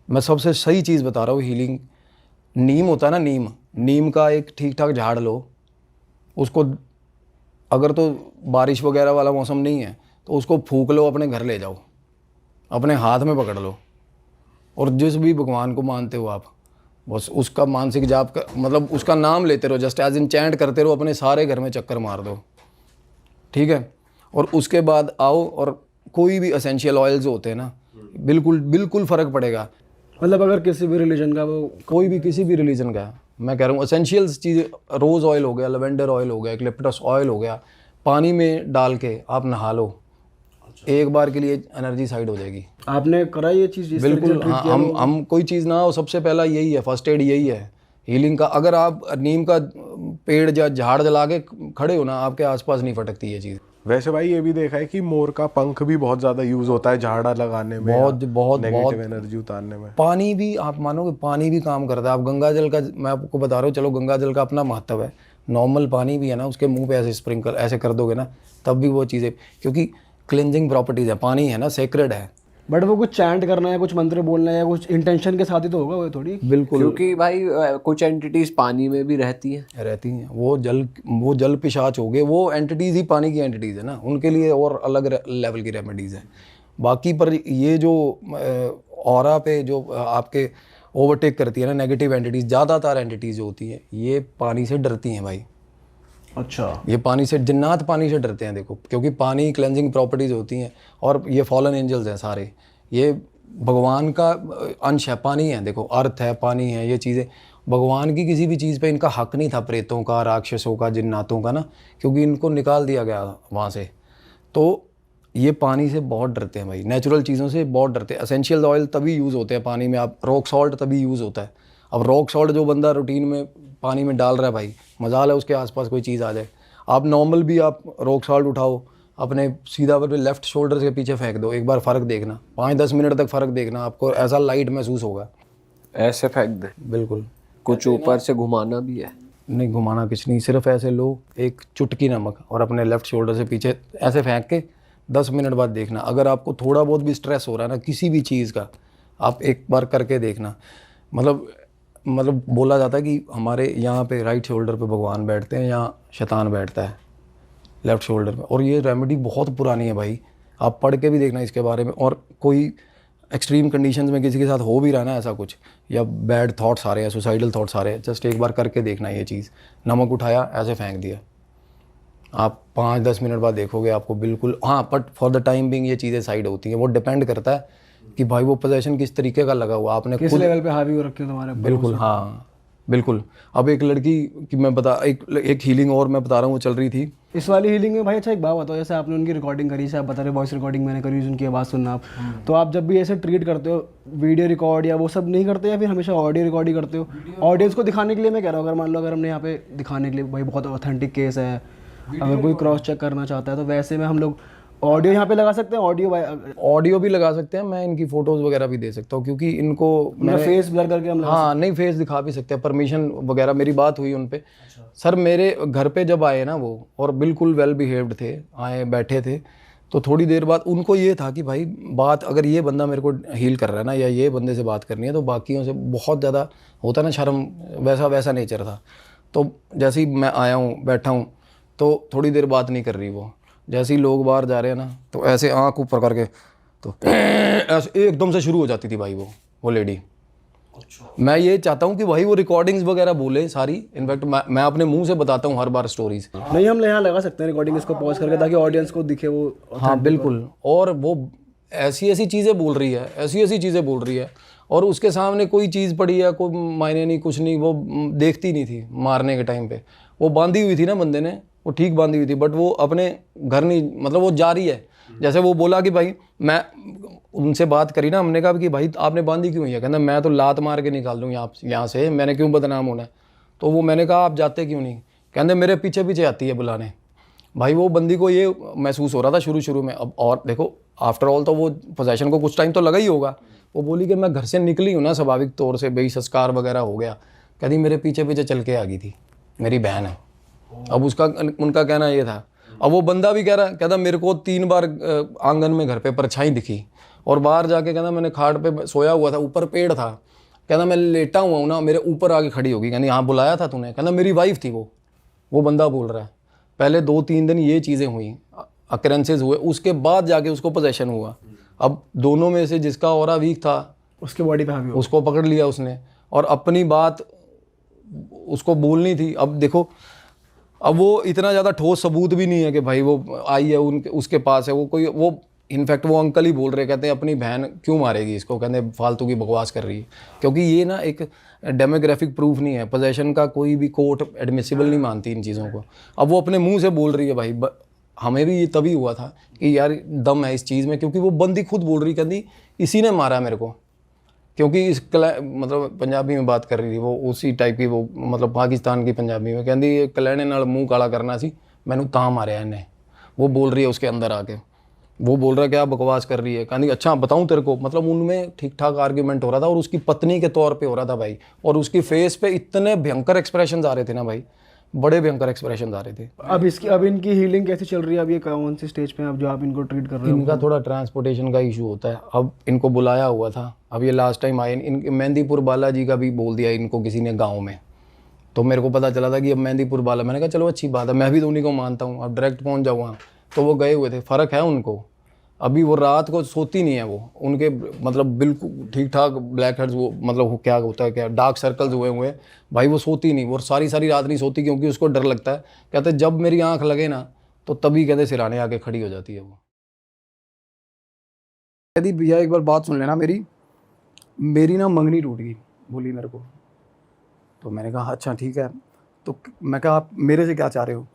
मैं सबसे सही चीज़ बता रहा हूँ, हीलिंग। नीम होता है ना, नीम का एक ठीक ठाक झाड़ लो, उसको अगर तो बारिश वगैरह वाला मौसम नहीं है तो उसको फूंक लो, अपने घर ले जाओ, अपने हाथ में पकड़ लो, और जिस भी भगवान को मानते हो आप, बस उसका मानसिक जाप का, मतलब उसका नाम लेते रहो, जस्ट एज इन चैंट करते रहो, अपने सारे घर में चक्कर मार दो, ठीक है। और उसके बाद आओ, और कोई भी एसेंशियल ऑयल्स होते हैं ना, बिल्कुल फ़र्क पड़ेगा। मतलब अगर किसी भी रिलीजन का, वो कोई भी किसी भी रिलीजन का, मैं कह रहा हूँ एसेंशियल्स चीज़ें, रोज़ ऑयल हो गया, लेवेंडर ऑयल हो गया, एक्लिप्टस ऑयल हो गया, पानी में डाल के आप नहा लो, एक बार के लिए एनर्जी साइड हो जाएगी। आपने करा ये चीज़? बिल्कुल हाँ, हम कोई चीज़ ना हो, सबसे पहला यही है, फर्स्ट एड यही है हीलिंग का। अगर आप नीम का पेड़ या झाड़ जला के खड़े हो ना, आपके आसपास नहीं फटकती ये चीज़। वैसे भाई ये भी देखा है कि मोर का पंख भी बहुत ज्यादा यूज होता है झाड़ा लगाने में, बहुत नेगेटिव एनर्जी उतारने में। पानी भी, आप मानोगे पानी भी काम करता है। आप गंगा जल का, मैं आपको बता रहा हूँ, चलो गंगा जल का अपना महत्व है, नॉर्मल पानी भी है ना, उसके मुंह पे ऐसे स्प्रिंकल ऐसे कर दोगे ना, तब भी वो चीज़ें, क्योंकि क्लिनजिंग प्रॉपर्टीज़ है, पानी है ना, सेक्रेड है, बट वो कुछ चैंट करना है, कुछ मंत्र बोलना है या कुछ इंटेंशन के साथ ही तो होगा वो थोड़ी। बिल्कुल क्योंकि भाई कुछ एंटिटीज पानी में भी रहती हैं। रहती हैं, वो जल पिशाच हो गए, वो एंटिटीज़ ही पानी की एंटिटीज़ है ना, उनके लिए और अलग लेवल की रेमेडीज़ है। बाकी पर ये जो ऑरा पे जो आपके ओवरटेक करती है ना नेगेटिव एंटिटीज़, ज़्यादातर एंटिटीज़ जो होती हैं ये पानी से डरती हैं भाई। अच्छा, ये पानी से, जिन्नात पानी से डरते हैं देखो, क्योंकि पानी क्लेंजिंग प्रॉपर्टीज़ होती हैं, और ये फॉलन एंजल्स हैं सारे, ये भगवान का अंश है, पानी है, देखो अर्थ है, पानी है, ये चीज़ें भगवान की किसी भी चीज़ पे इनका हक नहीं था, प्रेतों का, राक्षसों का, जिन्नातों का ना, क्योंकि इनको निकाल दिया गया वहाँ से। तो ये पानी से बहुत डरते हैं भाई, नेचुरल चीज़ों से बहुत डरते हैं। एसेंशियल ऑयल तभी यूज़ होते हैं पानी में, आप रॉक सॉल्ट तभी यूज़ होता है। अब रॉक सॉल्ट जो बंदा रूटीन में पानी में डाल रहा है भाई, मजाल है उसके आसपास कोई चीज़ आ जाए। आप नॉर्मल भी आप रॉक सॉल्ट उठाओ, अपने सीधा पर लेफ्ट शोल्डर के पीछे फेंक दो, एक बार फ़र्क देखना, 5-10 मिनट तक फ़र्क देखना, आपको ऐसा लाइट महसूस होगा। ऐसे फेंक दे, बिल्कुल। कुछ ऊपर से घुमाना भी है? नहीं, घुमाना कुछ नहीं, सिर्फ ऐसे लो एक चुटकी नमक और अपने लेफ्ट शोल्डर से पीछे ऐसे फेंक के 10 मिनट बाद देखना। अगर आपको थोड़ा बहुत भी स्ट्रेस हो रहा है ना किसी भी चीज़ का, आप एक बार करके देखना। मतलब बोला जाता है कि हमारे यहाँ पे राइट शोल्डर पे भगवान बैठते हैं, यहाँ शैतान बैठता है लेफ्ट शोल्डर पे, और ये रेमेडी बहुत पुरानी है भाई, आप पढ़ के भी देखना इसके बारे में। और कोई एक्सट्रीम कंडीशंस में किसी के साथ हो भी रहा है ना ऐसा कुछ, या बैड थॉट्स आ रहे हैं, सुसाइडल थॉट्स आ रहे हैं, जस्ट एक बार करके देखना ये चीज़। नमक उठाया, ऐसे फेंक दिया, आप 5-10 मिनट बाद देखोगे आपको बिल्कुल, हाँ, but for the time being ये चीज़ें साइड होती हैं। वो डिपेंड करता है कि भाई वो पोजेशन किस तरीके का लगा हुआ, आपने किस खुद। लेवल पे हावी हो रखे हो तुम्हारे ऊपर। बिल्कुल, हाँ बिल्कुल। अब एक लड़की की मैं बता, एक हीलिंग और मैं बता रहा हूँ, वो चल रही थी। इस वाली हीलिंग में भाई अच्छा एक बात बताओ, जैसे आपने उनकी रिकॉर्डिंग करी, जैसे आप बता रहे वॉइस रिकॉर्डिंग मैंने करी, उनकी आवाज़ सुनना आप, तो आप जब भी ऐसे ट्रीट करते हो, वीडियो रिकॉर्ड या वो सब नहीं करते, या फिर हमेशा ऑडियो रिकॉर्ड ही करते हो? ऑडियंस को दिखाने के लिए मैं कह रहा हूँ, अगर मान लो अगर हमने यहाँ पे दिखाने के लिए भाई बहुत ऑथेंटिक केस है, अगर कोई क्रॉस चेक करना चाहता है तो वैसे में हम लोग ऑडियो यहाँ पे लगा सकते हैं, ऑडियो भी लगा सकते हैं, मैं इनकी फ़ोटोज़ वगैरह भी दे सकता हूँ, क्योंकि इनको मैंने फेस ब्लर करके हम हाँ नहीं, फेस दिखा भी सकते हैं, परमिशन वगैरह मेरी बात हुई उन पे। सर मेरे घर पे जब आए ना वो, और बिल्कुल वेल बिहेव्ड थे, आए बैठे थे, तो थोड़ी देर बाद उनको ये था कि भाई बात, अगर ये बंदा मेरे को हील कर रहा है ना, या ये बंदे से बात करनी है, तो बाकियों से बहुत ज़्यादा होता है ना शर्म, वैसा नेचर था। तो जैसे ही मैं आया हूँ, बैठा हूँ, तो थोड़ी देर बात नहीं कर रही वो, जैसे ही लोग बाहर जा रहे हैं ना, तो ऐसे आँख ऊपर करके, तो ऐसे एकदम से शुरू हो जाती थी भाई वो लेडी। मैं ये चाहता हूँ कि भाई वो रिकॉर्डिंग्स वगैरह बोले सारी, इनफैक्ट मैं अपने मुंह से बताता हूँ हर बार स्टोरीज। नहीं, हम यहाँ लगा सकते हैं रिकॉर्डिंग, इसको पॉज करके, ताकि ऑडियंस को दिखे वो। हाँ बिल्कुल, और वो ऐसी चीज़ें बोल रही है, ऐसी चीज़ें बोल रही है, और उसके सामने कोई चीज़ पड़ी है, कोई मायने नहीं, कुछ नहीं, वो देखती नहीं थी। मारने के टाइम पे वो बांधी हुई थी ना बंदे ने, वो ठीक बांधी हुई थी, बट वो अपने घर नहीं, मतलब वो जा रही है। जैसे वो बोला कि भाई, मैं उनसे बात करी ना, हमने कहा कि भाई आपने बांधी क्यों है? कहना मैं तो लात मार के निकाल दूँ यहाँ से, मैंने क्यों बदनाम होना है? तो वो मैंने कहा आप जाते क्यों नहीं? कहते मेरे पीछे पीछे आती है बुलाने। भाई वो बंदी को ये महसूस हो रहा था शुरू में। अब और देखो, आफ्टर ऑल तो वो पोजेशन को कुछ टाइम तो लगा ही होगा। वो बोली कि मैं घर से निकली हूँ ना स्वाभाविक तौर से, भाई संस्कार वगैरह हो गया, कहती मेरे पीछे पीछे चल के आ गई थी, मेरी बहन है। अब उनका कहना ये था। अब वो बंदा भी कह रहा, कहता मेरे को 3 बार आंगन में घर पे परछाई दिखी, और बाहर जाके कहता मैंने खाट पे सोया हुआ था, ऊपर पेड़ था, कहता मैं लेटा हुआ हूँ ना, मेरे ऊपर आके खड़ी होगी, कहती हाँ बुलाया था तूने? कहता मेरी वाइफ थी वो बंदा बोल रहा है। पहले 2-3 दिन ये चीज़ें हुई, अकरेंसेज हुए, उसके बाद जाके उसको पोजेशन हुआ। अब दोनों में से जिसका ऑरा वीक था, उसके बॉडी पे हावी हो, उसको पकड़ लिया उसने, और अपनी बात उसको बोलनी थी। अब देखो, अब वो इतना ज़्यादा ठोस सबूत भी नहीं है कि भाई वो आई है उसके पास है, वो इनफैक्ट वो अंकल ही बोल रहे, कहते हैं अपनी बहन क्यों मारेगी इसको, कहते फालतू की बकवास कर रही है। क्योंकि ये ना एक डेमोग्राफिक प्रूफ नहीं है, पोजेशन का कोई भी कोर्ट एडमिसिबल नहीं मानती इन चीज़ों को। अब वो अपने मुंह से बोल रही है भाई, हमें भी ये तभी हुआ था कि यार दम है इस चीज़ में, क्योंकि वो बंदी खुद बोल रही, कहती इसी ने मारा मेरे को, क्योंकि मतलब पंजाबी में बात कर रही थी वो, उसी टाइप की वो, मतलब पाकिस्तान की पंजाबी में, कहती कलैने नाल मुँह काला करना सी, मैनू तां मारिया इन्हें। वो बोल रही है उसके अंदर आके, वो बोल रहा है क्या बकवास कर रही है, कहती अच्छा बताऊं तेरे को। मतलब उनमें ठीक ठाक आर्ग्यूमेंट हो रहा था, और उसकी पत्नी के तौर पे हो रहा था भाई, और उसकी फेस पे इतने भयंकर एक्सप्रेशंस आ रहे थे ना भाई, बड़े भयंकर एक्सप्रेशन आ रहे थे। अब इनकी हीलिंग कैसे चल रही है? अब ये कौन सी स्टेज पे हैं अब जो आप इनको ट्रीट कर रहे हो? इनका थोड़ा ट्रांसपोर्टेशन का इशू होता है। अब इनको बुलाया हुआ था, अब ये लास्ट टाइम आए, इन मेहंदीपुर बालाजी का भी बोल दिया इनको किसी ने गाँव में, तो मेरे को पता चला था कि अब मेहंदीपुर बाला, मैंने कहा चलो अच्छी बात है, मैं भी तो उन्हीं को मानता हूँ, अब डायरेक्ट पहुँच जाऊँ वहाँ। तो वो गए हुए थे, फ़र्क है उनको, अभी वो रात को सोती नहीं है वो, उनके मतलब बिल्कुल ठीक ठाक ब्लैक हेड्स, वो मतलब क्या होता है, क्या डार्क सर्कल्स हुए हुए भाई, वो सोती नहीं, वो सारी सारी रात नहीं सोती, क्योंकि उसको डर लगता है। कहते जब मेरी आंख लगे ना तो तभी कहते सिराने आके खड़ी हो जाती है वो। यदि भैया एक बार बात सुन लेना मेरी, मेरी ना मंगनी टूट गई, बोली मेरे को। तो मैंने कहा अच्छा ठीक है। तो मैं कहा आप मेरे से क्या चाह रहे हो?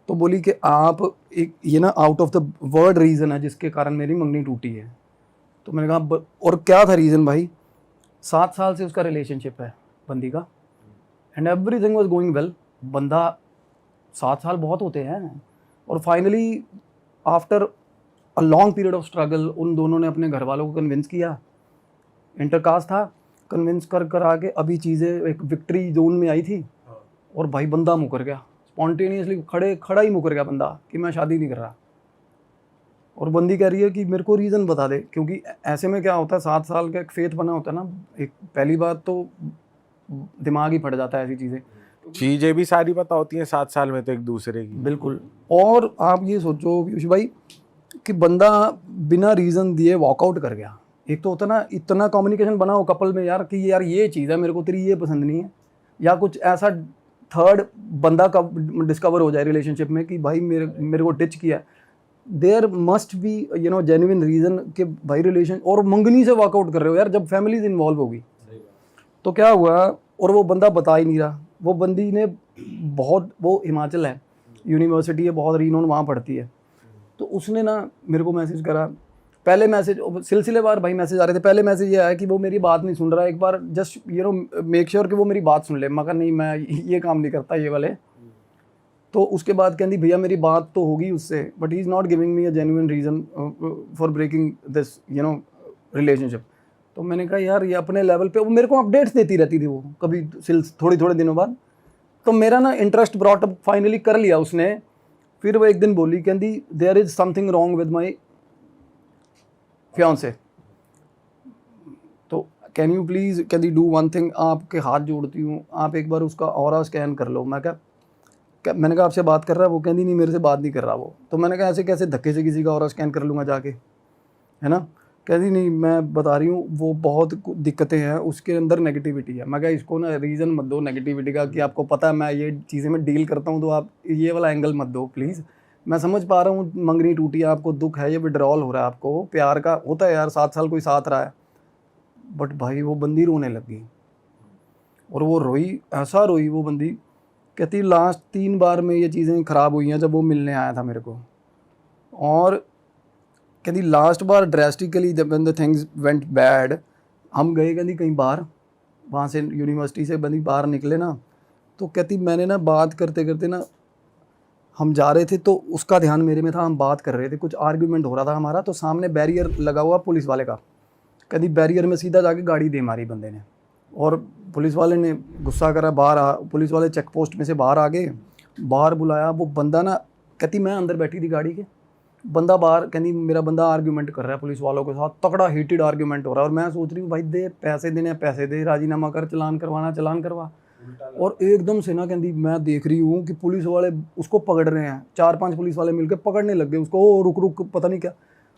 तो बोली कि आप एक ये ना out of the word reason है जिसके कारण मेरी मंगनी टूटी है। तो मैंने कहा और क्या था रीज़न भाई? 7 साल से उसका रिलेशनशिप है बंदी का, and everything was going well. बंदा 7 साल बहुत होते हैं, और finally after a long period of struggle उन दोनों ने अपने घर वालों को कन्विंस किया, इंटरकास्ट था, कन्विंस कर आके अभी चीज़ें एक विक्ट्री जोन में आई थी, और भाई बंदा मुकर गया स्पॉन्टेनियसली, खड़ा ही मुकर गया बंदा कि मैं शादी नहीं कर रहा। और बंदी कह रही है कि मेरे को रीज़न बता दे, क्योंकि ऐसे में क्या होता है, 7 साल का एक फेथ बना होता है ना, एक पहली बात तो दिमाग ही फट जाता है ऐसी चीजें भी सारी पता होती हैं 7 साल में तो एक दूसरे की। बिल्कुल। और आप ये सोचो पीयूष भाई कि बंदा बिना रीज़न दिए वॉकआउट कर गया। एक तो होता ना, इतना कम्युनिकेशन बना हो कपल में यार कि यार ये चीज़ है मेरे को तेरी ये पसंद नहीं है, या कुछ ऐसा थर्ड बंदा का डिस्कवर हो जाए रिलेशनशिप में कि भाई मेरे को डिच किया। There must be genuine reason कि भाई रिलेशन, और मंगनी से वॉकआउट कर रहे हो यार, जब फैमिलीज इन्वॉल्व होगी। तो क्या हुआ, और वो बंदा बता ही नहीं रहा। वो बंदी ने वो हिमाचल है, यूनिवर्सिटी है, बहुत रीनोन वहाँ पढ़ती है। तो उसने ना मेरे को मैसेज करा, पहले मैसेज सिलसिलेवार भाई मैसेज आ रहे थे। पहले मैसेज ये आया कि वो मेरी बात नहीं सुन रहा है, एक बार जस्ट मेक श्योर कि वो मेरी बात सुन ले। मगर नहीं, मैं ये काम नहीं करता ये वाले। तो उसके बाद कहती भैया मेरी बात तो होगी उससे, but he is not giving me a genuine reason for breaking this relationship. तो मैंने कहा यार ये अपने लेवल पे, वो मेरे को अपडेट्स देती रहती थी वो कभी थोड़े दिनों बाद। तो मेरा ना इंटरेस्ट ब्रॉट अप फाइनली कर लिया उसने। फिर वो एक दिन बोली, कहती there is something wrong with my fiance, तो कैन यू प्लीज़ कहती डू वन थिंग, आपके हाथ जोड़ती हूँ, आप एक बार उसका ऑरा स्कैन कर लो। मैंने कहा आपसे बात कर रहा है वो? कहती नहीं मेरे से बात नहीं कर रहा वो। तो मैंने कहा ऐसे कैसे धक्के से किसी का ऑरा स्कैन कर लूँगा जाके, है ना? कहती नहीं मैं बता रही हूँ वो बहुत दिक्कतें हैं, उसके अंदर नेगेटिविटी है। मैं कहा इसको ना रीज़न मत दो नेगेटिविटी का कि आपको पता है मैं ये चीज़ें में डील करता हूँ, तो आप ये वाला एंगल मत दो प्लीज़। मैं समझ पा रहा हूँ मंगनी टूटी है, आपको दुख है, ये विड्रॉल हो रहा है, आपको प्यार का होता है यार, 7 साल कोई साथ रहा है। बट भाई वो बंदी रोने लगी, और वो रोई, ऐसा रोई वो बंदी। कहती लास्ट 3 बार में ये चीज़ें ख़राब हुई हैं जब वो मिलने आया था मेरे को। और कहती लास्ट बार ड्रेस्टिकली जब द थिंग्स वेंट बैड, हम गए कहती कहीं बाहर, वहाँ से यूनिवर्सिटी से बंदी बाहर निकले ना, तो कहती मैंने ना बात करते करते ना, हम जा रहे थे तो उसका ध्यान मेरे में था, हम बात कर रहे थे, कुछ आर्ग्यूमेंट हो रहा था हमारा, तो सामने बैरियर लगा हुआ पुलिस वाले का। कहती बैरियर में सीधा जाके गाड़ी दे मारी बंदे ने, और पुलिस वाले ने गुस्सा करा, पुलिस वाले चेक पोस्ट में से बाहर आ गए, बाहर बुलाया। वो बंदा ना, कहती मैं अंदर बैठी थी गाड़ी के, बंदा बाहर, कहती मेरा बंदा आर्ग्यूमेंट कर रहा है पुलिस वालों के साथ, तगड़ा हीटेड आर्ग्यूमेंट हो रहा है। और मैं सोच रही हूँ भाई दे पैसे देने, पैसे दे, राजीनामा कर, चलान करवाना चलान करवा। और एकदम से ना कहती मैं देख रही हूँ कि पुलिस वाले उसको पकड़ रहे हैं, 4-5 पुलिस वाले मिलकर पकड़ने लग गए उसको। ओ रुक पता नहीं क्या।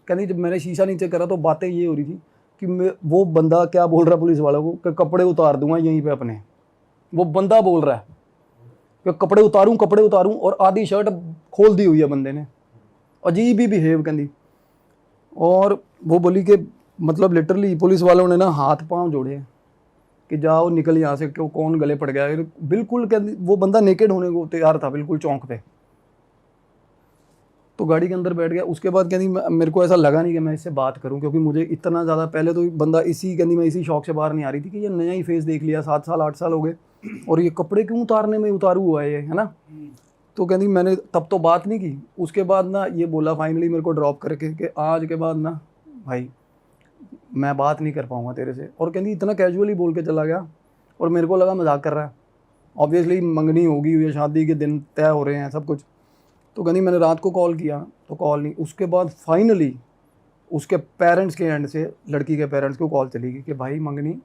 कहती जब मैंने शीशा नीचे करा तो बातें ये हो रही थी कि वो बंदा क्या बोल रहा है पुलिस वालों को कि कपड़े उतार दूंगा यहीं पे अपने। वो बंदा बोल रहा है कि कपड़े उतारूं, और आधी शर्ट खोल दी हुई है बंदे ने, अजीब ही बिहेव कहती। और वो बोली कि मतलब लिटरली पुलिस वालों ने ना हाथ पांव जोड़े कि जाओ निकल यहाँ से, क्यों कौन गले पड़ गया। बिल्कुल कहती वो बंदा नेकेड होने को तैयार था बिल्कुल चौंक पे। तो गाड़ी के अंदर बैठ गया। उसके बाद कहती मेरे को ऐसा लगा नहीं कि मैं इससे बात करूं, क्योंकि मुझे इतना ज़्यादा, पहले तो बंदा कहती मैं इसी शौक से बाहर नहीं आ रही थी कि ये नया ही फेस देख लिया, 7 साल 8 साल हो गए, और ये कपड़े क्यों उतारने में उतारू हुआ है ये, है ना? तो कहती मैंने तब तो बात नहीं की। उसके बाद ना ये बोला फाइनली मेरे को ड्रॉप करके कि आज के बाद ना भाई मैं बात नहीं कर पाऊँगा तेरे से। और कहती इतना कैजुअली बोल के चला गया, और मेरे को लगा मजाक कर रहा है। ऑब्वियसली मंगनी होगी या शादी के दिन तय हो रहे हैं सब कुछ। तो कहती मैंने रात को कॉल किया तो कॉल नहीं। उसके बाद फाइनली उसके पेरेंट्स के एंड से लड़की के पेरेंट्स को कॉल चली गई कि भाई मंगनी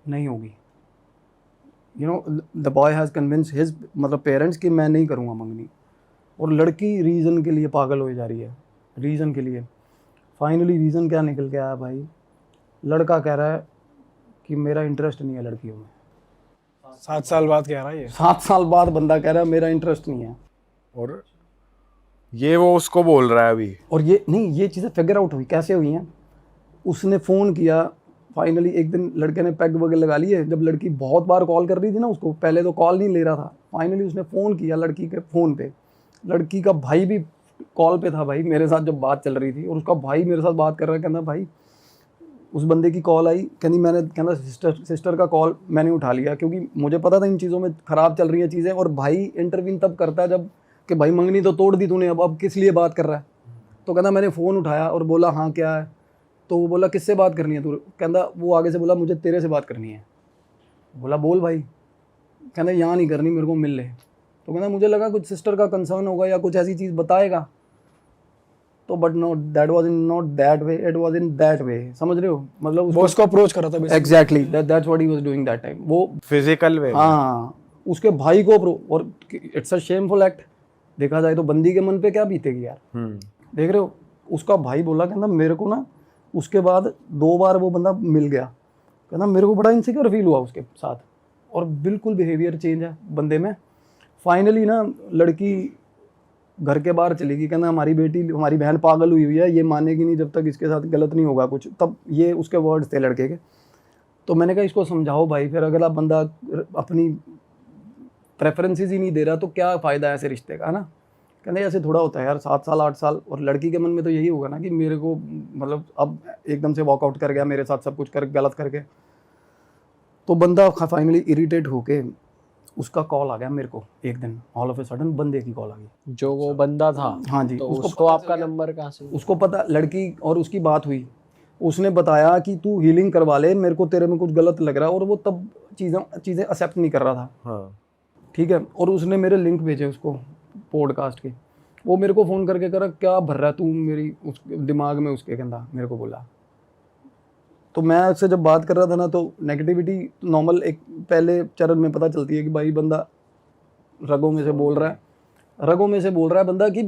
नहीं होगी। You know the boy has convince his मतलब पेरेंट्स कि मैं नहीं करूँगा मंगनी। और लड़की रीज़न के लिए पागल हो जा रही है, रीज़न के लिए। फाइनली रीज़न क्या निकल के आया भाई, लड़का कह रहा है कि मेरा इंटरेस्ट नहीं है लड़कियों में। 7 साल बाद कह रहा है ये। 7 साल बाद बंदा कह रहा है मेरा इंटरेस्ट नहीं है। और ये वो उसको बोल रहा है अभी। और ये नहीं, ये चीज़ें फिगर आउट हुई कैसे हुई हैं। उसने फ़ोन किया फाइनली, एक दिन लड़के ने पैग वगैरह लगा लिए। जब लड़की बहुत बार कॉल कर रही थी ना उसको, पहले तो कॉल नहीं ले रहा था, फाइनली उसने फ़ोन किया लड़की के फ़ोन पे। लड़की का भाई भी कॉल पे था भाई मेरे साथ जब बात चल रही थी, और उसका भाई मेरे साथ बात कर रहा है। कहना भाई उस बंदे की कॉल आई, कहना सिस्टर का कॉल मैंने उठा लिया, क्योंकि मुझे पता था इन चीज़ों में ख़राब चल रही हैं चीज़ें। और भाई इंटरव्यू तब करता है जब कि भाई मंगनी तो तोड़ दी तूने, अब किस लिए बात कर रहा है। तो कहना मैंने फ़ोन उठाया और बोला हाँ क्या है। तो वो बोला किससे बात करनी है तू। कहना वो आगे से बोला मुझे तेरे से बात करनी है। बोला बोल भाई। कहना यहाँ नहीं करनी, मेरे को मिल ले। तो कहना मुझे लगा कुछ सिस्टर का कंसर्न होगा या कुछ ऐसी चीज़ बताएगा। तो but no, that was in not that way, it was in that way. समझ रहे हो, मतलब वो उसको अप्रोच कर रहा था। Exactly that's what he was doing that time. वो फिजिकल वे। हाँ, उसके भाई को और इट्स अ शेमफुल एक्ट। देखा जाए तो बंदी के मन पे क्या बीतेगी यार। देख रहे हो, उसका भाई बोला कहना मेरे को ना उसके बाद 2 बार वो बंदा मिल गया। कहना मेरे को बड़ा इनसिक्योर फील हुआ उसके साथ, और बिल्कुल बिहेवियर चेंज है बंदे में। फाइनली ना लड़की घर के बाहर चली गई। कहना हमारी बेटी, हमारी बहन पागल हुई है, ये मानेगी नहीं जब तक इसके साथ गलत नहीं होगा कुछ। तब ये उसके वर्ड्स थे लड़के के। तो मैंने कहा इसको समझाओ भाई, फिर अगला बंदा अपनी प्रेफरेंसेस ही नहीं दे रहा तो क्या फ़ायदा है ऐसे रिश्ते का, है ना। कहते ऐसे थोड़ा होता है यार, 7 साल 8 साल। और लड़की के मन में तो यही होगा ना कि मेरे को मतलब अब एकदम से वॉकआउट कर गया मेरे साथ, सब कुछ कर गलत करके। तो बंदा फाइनली इरिटेट होके उसका कॉल आ गया मेरे को एक दिन, ऑल ऑफ ए सडन बंदे की कॉल आ गई। जो वो बंदा था, हाँ जी, तो उसको उसको आपका नंबर कहाँ से? उसको पता, लड़की और उसकी बात हुई। उसने बताया कि तू हीलिंग करवा ले, मेरे को तेरे में कुछ गलत लग रहा है। और वो तब चीज़ें एक्सेप्ट नहीं कर रहा था। हाँ। ठीक है। और उसने मेरे लिंक भेजे उसको पॉडकास्ट के। वो मेरे को फ़ोन करके करा क्या भर रहा है तू मेरी उस दिमाग में, उसके कहना मेरे को बोला। तो मैं उससे जब बात कर रहा था ना, तो नेगेटिविटी नॉर्मल एक पहले चरण में पता चलती है कि भाई बंदा रगों में से बोल रहा है, रगों में से बोल रहा है बंदा कि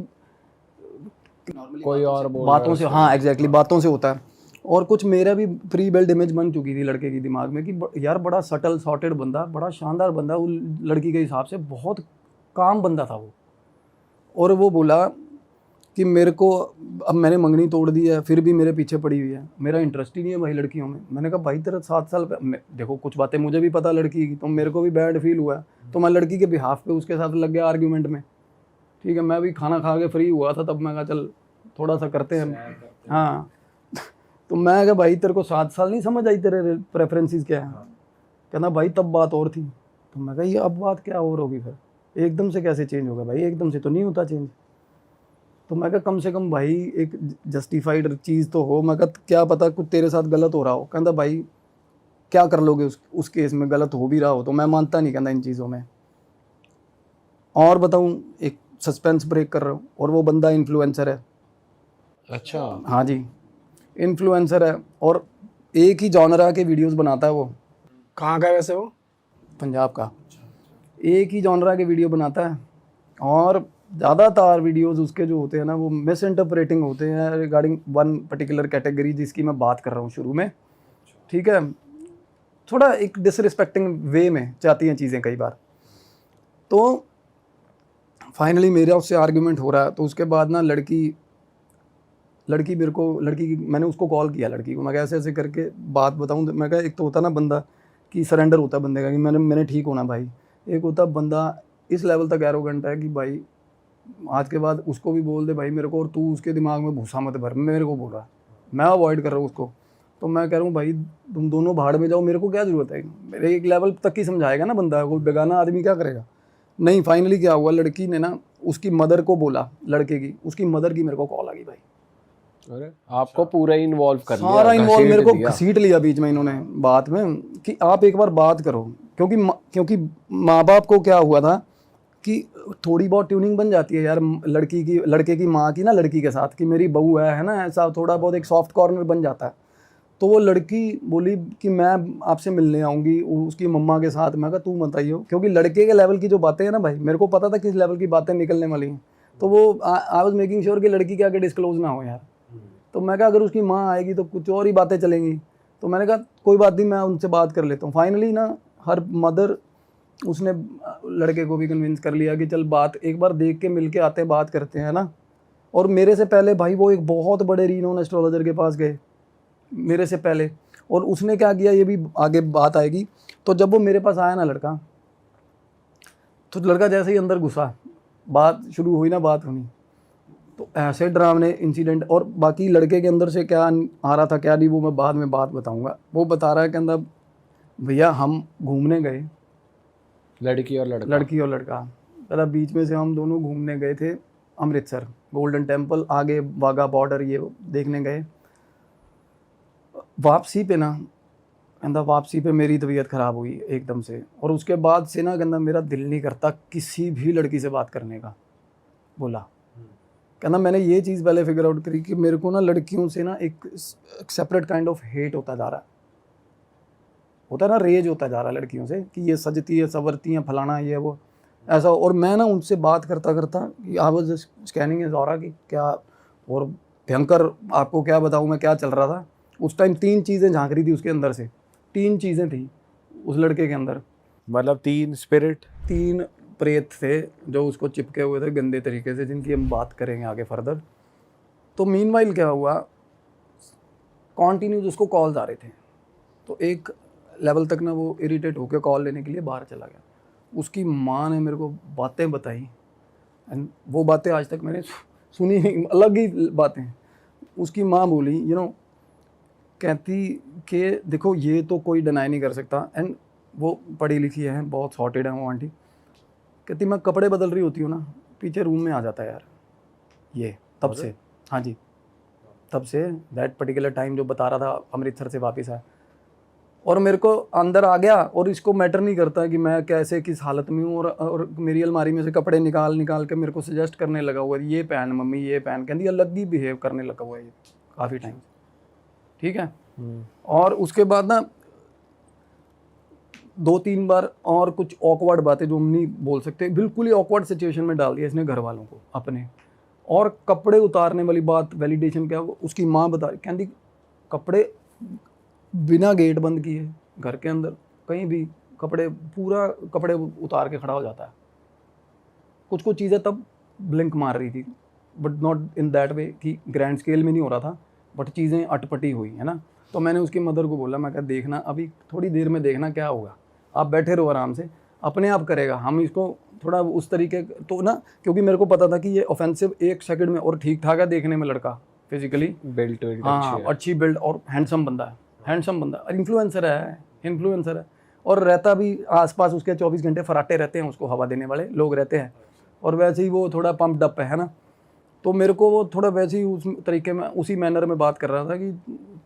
कोई और बोल बातों से। हाँ एग्जैक्टली, बातों से होता है। और कुछ मेरा भी प्री बिल्ड इमेज बन चुकी थी लड़के की दिमाग में कि यार बड़ा सटल सॉर्टेड बंदा, बड़ा शानदार बंदा, वो लड़की के हिसाब से बहुत काम बंदा था वो। और वो बोला कि मेरे को अब मैंने मंगनी तोड़ दी है, फिर भी मेरे पीछे पड़ी हुई है, मेरा इंटरेस्ट ही नहीं है भाई लड़कियों में। मैंने कहा भाई तेरा 7 साल देखो कुछ बातें मुझे भी पता लड़की की, तो मेरे को भी बैड फील हुआ है। तो मैं लड़की के बिहाफ पे उसके साथ लग गया आर्ग्यूमेंट में। ठीक है, मैं भी खाना खा के फ्री हुआ था तब, मैं कहा चल थोड़ा सा करते हैं। हाँ तो मैं कहा भाई तेरे को 7 साल नहीं समझ आई, तेरे प्रेफरेंसेस क्या है। कहना भाई तब बात और थी। तो मैं कहा ये अब बात क्या और होगी, फिर एकदम से कैसे चेंज होगा भाई, एकदम से तो नहीं होता चेंज। तो मैं कहा कम से कम भाई एक जस्टिफाइड चीज़ तो हो। मैं कहा क्या पता कुछ तेरे साथ गलत हो रहा हो। कहता भाई क्या कर लोगे उस केस में, गलत हो भी रहा हो तो। मैं मानता नहीं कहता इन चीज़ों में। और बताऊँ, एक सस्पेंस ब्रेक कर रहा हूँ, और वो बंदा इन्फ्लुएंसर है। अच्छा, हाँ जी, इन्फ्लुएंसर है, और एक ही जॉनरा के वीडियोस बनाता है वो। कहाँ का है वैसे वो? पंजाब का। एक ही जॉनरा के वीडियो बनाता है, और ज़्यादातर वीडियोस उसके जो होते हैं ना, वो मिस इंटरप्रेटिंग होते हैं रिगार्डिंग वन पर्टिकुलर कैटेगरी जिसकी मैं बात कर रहा हूँ शुरू में। ठीक है, थोड़ा एक डिसरिस्पेक्टिंग वे में जाती हैं चीज़ें कई बार। तो फाइनली मेरा उससे आर्ग्यूमेंट हो रहा है। तो उसके बाद ना लड़की मेरे को, मैंने उसको कॉल किया लड़की को। मैं कहा ऐसे ऐसे करके बात बताऊँ। मैं कहा एक तो होता ना बंदा कि सरेंडर होता है बंदे का कि मैंने ठीक होना भाई। एक होता बंदा इस लेवल तक एरोगेंट है कि भाई आज के बाद उसको भी बोल दे भाई मेरे को, और तू उसके दिमाग में भूसा मत भर, मेरे को बोल रहा है, मैं अवॉइड कर रहा हूँ उसको। तो मैं कह रहा हूँ भाई तुम दोनों भाड़ में जाओ, मेरे को क्या ज़रूरत है। मेरे एक लेवल तक ही समझाएगा ना बंदा, कोई बेगाना आदमी क्या करेगा। नहीं, फाइनली क्या हुआ, लड़की ने ना उसकी मदर को बोला, लड़के की, उसकी मदर की मेरे को कॉल आ गई भाई। अरे आपको पूरा इन्वॉल्व कर लिया, सारा इन्वॉल्व, मेरे को घसीट दिया। घसीट लिया बीच में इन्होंने बात में कि आप एक बार बात करो। क्योंकि माँ बाप को क्या हुआ था कि थोड़ी बहुत ट्यूनिंग बन जाती है यार लड़के की माँ की ना लड़की के साथ, कि मेरी बहू है ना, ऐसा थोड़ा बहुत एक सॉफ्ट कॉर्नर बन जाता है। तो वो लड़की बोली कि मैं आपसे मिलने आऊँगी उसकी मम्मा के साथ। मैं कहा तू मत आइयो, क्योंकि लड़के के लेवल की जो बातें हैं ना भाई, मेरे को पता था किस लेवल की बातें निकलने वाली हैं। तो वो आई वाज मेकिंग श्योर कि लड़की के आगे डिस्क्लोज ना हो यार। तो मैं कहा अगर उसकी माँ आएगी तो कुछ और ही बातें चलेंगी। तो मैंने कहा कोई बात नहीं, मैं उनसे बात कर लेता हूँ। फाइनली ना हर मदर उसने लड़के को भी कन्विंस कर लिया कि चल बात एक बार देख के मिल के आते हैं, बात करते हैं ना। और मेरे से पहले भाई वो एक बहुत बड़े रीनोन एस्ट्रोलॉजर के पास गए मेरे से पहले, और उसने क्या किया ये भी आगे बात आएगी। तो जब वो मेरे पास आया ना लड़का, तो लड़का जैसे ही अंदर घुसा, बात शुरू हुई ना, बात होनी, तो ऐसे डरावने इंसिडेंट। और बाकी लड़के के अंदर से क्या आ रहा था क्या नहीं, वो मैं बाद में बात बताऊंगा। वो बता रहा है कि अंदर भैया हम घूमने गए, लड़की और लड़का कहता बीच में से हम दोनों घूमने गए थे अमृतसर, गोल्डन टेम्पल, आगे वाघा बॉर्डर ये देखने गए। वापसी पे ना कहता वापसी पे मेरी तबीयत ख़राब हुई एकदम से, और उसके बाद से ना कहता मेरा दिल नहीं करता किसी भी लड़की से बात करने का। बोला कहना मैंने ये चीज़ पहले फिगर आउट करी कि मेरे को ना लड़कियों से ना एक सेपरेट काइंड ऑफ हेट होता जा रहा है, होता है ना, रेज होता जा रहा है लड़कियों से कि ये सजती है संवरती हैं फलाना ये वो ऐसा। और मैं ना उनसे बात करता करता I was scanning is aura की क्या, और भयंकर आपको क्या बताऊँ मैं क्या चल रहा था उस टाइम। 3 चीज़ें झांक रही थी उसके अंदर से, 3 चीज़ें थी उस लड़के के अंदर। मतलब 3 स्पिरिट, 3 प्रेत थे जो उसको चिपके हुए थे गंदे तरीके से, जिनकी हम बात करेंगे आगे फर्दर। तो मीनवाइल क्या हुआ, कॉन्टीन्यूस उसको कॉल्स आ रहे थे। तो एक लेवल तक ना वो इरिटेट होकर कॉल लेने के लिए बाहर चला गया। उसकी माँ ने मेरे को बातें बताई, एंड वो बातें आज तक मैंने सुनी नहीं, अलग ही बातें। उसकी माँ बोली कहती कि देखो ये तो कोई डिनाई नहीं कर सकता, एंड वो पढ़ी लिखी है, बहुत सॉर्टेड है वो आंटी। कहती मैं कपड़े बदल रही होती हूँ ना, पीछे रूम में आ जाता है यार ये, तब से। हाँ जी, तब से दैट पर्टिकुलर टाइम जो बता रहा था अमृतसर से वापस आया, और मेरे को अंदर आ गया। और इसको मैटर नहीं करता कि मैं कैसे किस हालत में हूँ, और मेरी अलमारी में से कपड़े निकाल के मेरे को सजेस्ट करने लगा हुआ है, ये पहन मम्मी ये पहन, कहती अलग ही बिहेव करने लगा हुआ है ये काफ़ी टाइम। ठीक है। और उसके बाद ना 2-3 बार और कुछ ऑकवर्ड बातें जो हम नहीं बोल सकते, बिल्कुल ही ऑकवर्ड सिचुएशन में डाल दिया इसने घर वालों को अपने। और कपड़े उतारने वाली बात, वैलिडेशन क्या, उसकी माँ बता रही, कहती कपड़े बिना गेट बंद किए घर के अंदर कहीं भी पूरा कपड़े उतार के खड़ा हो जाता है। कुछ चीज़ें तब ब्लिंक मार रही थी, बट नॉट इन दैट वे कि ग्रैंड स्केल में नहीं हो रहा था, बट चीज़ें अटपटी हुई है ना। तो मैंने उसकी मदर को बोला, मैं कहा देखना अभी थोड़ी देर में देखना क्या होगा, आप बैठे रहो आराम से, अपने आप करेगा। हम इसको थोड़ा उस तरीके तो ना, क्योंकि मेरे को पता था कि ये ऑफेंसिव 1 सेकंड में, और ठीक ठाक है देखने में लड़का, फिजिकली बिल्ट हाँ अच्छी बिल्ड और हैंडसम बंदा है, इन्फ्लुएंसर है। और रहता भी आसपास उसके 24 घंटे फराटे रहते हैं, उसको हवा देने वाले लोग रहते हैं। और वैसे ही वो थोड़ा पंप्ड अप है ना। तो मेरे को वो थोड़ा वैसे ही उस तरीके में उसी मैनर में बात कर रहा था कि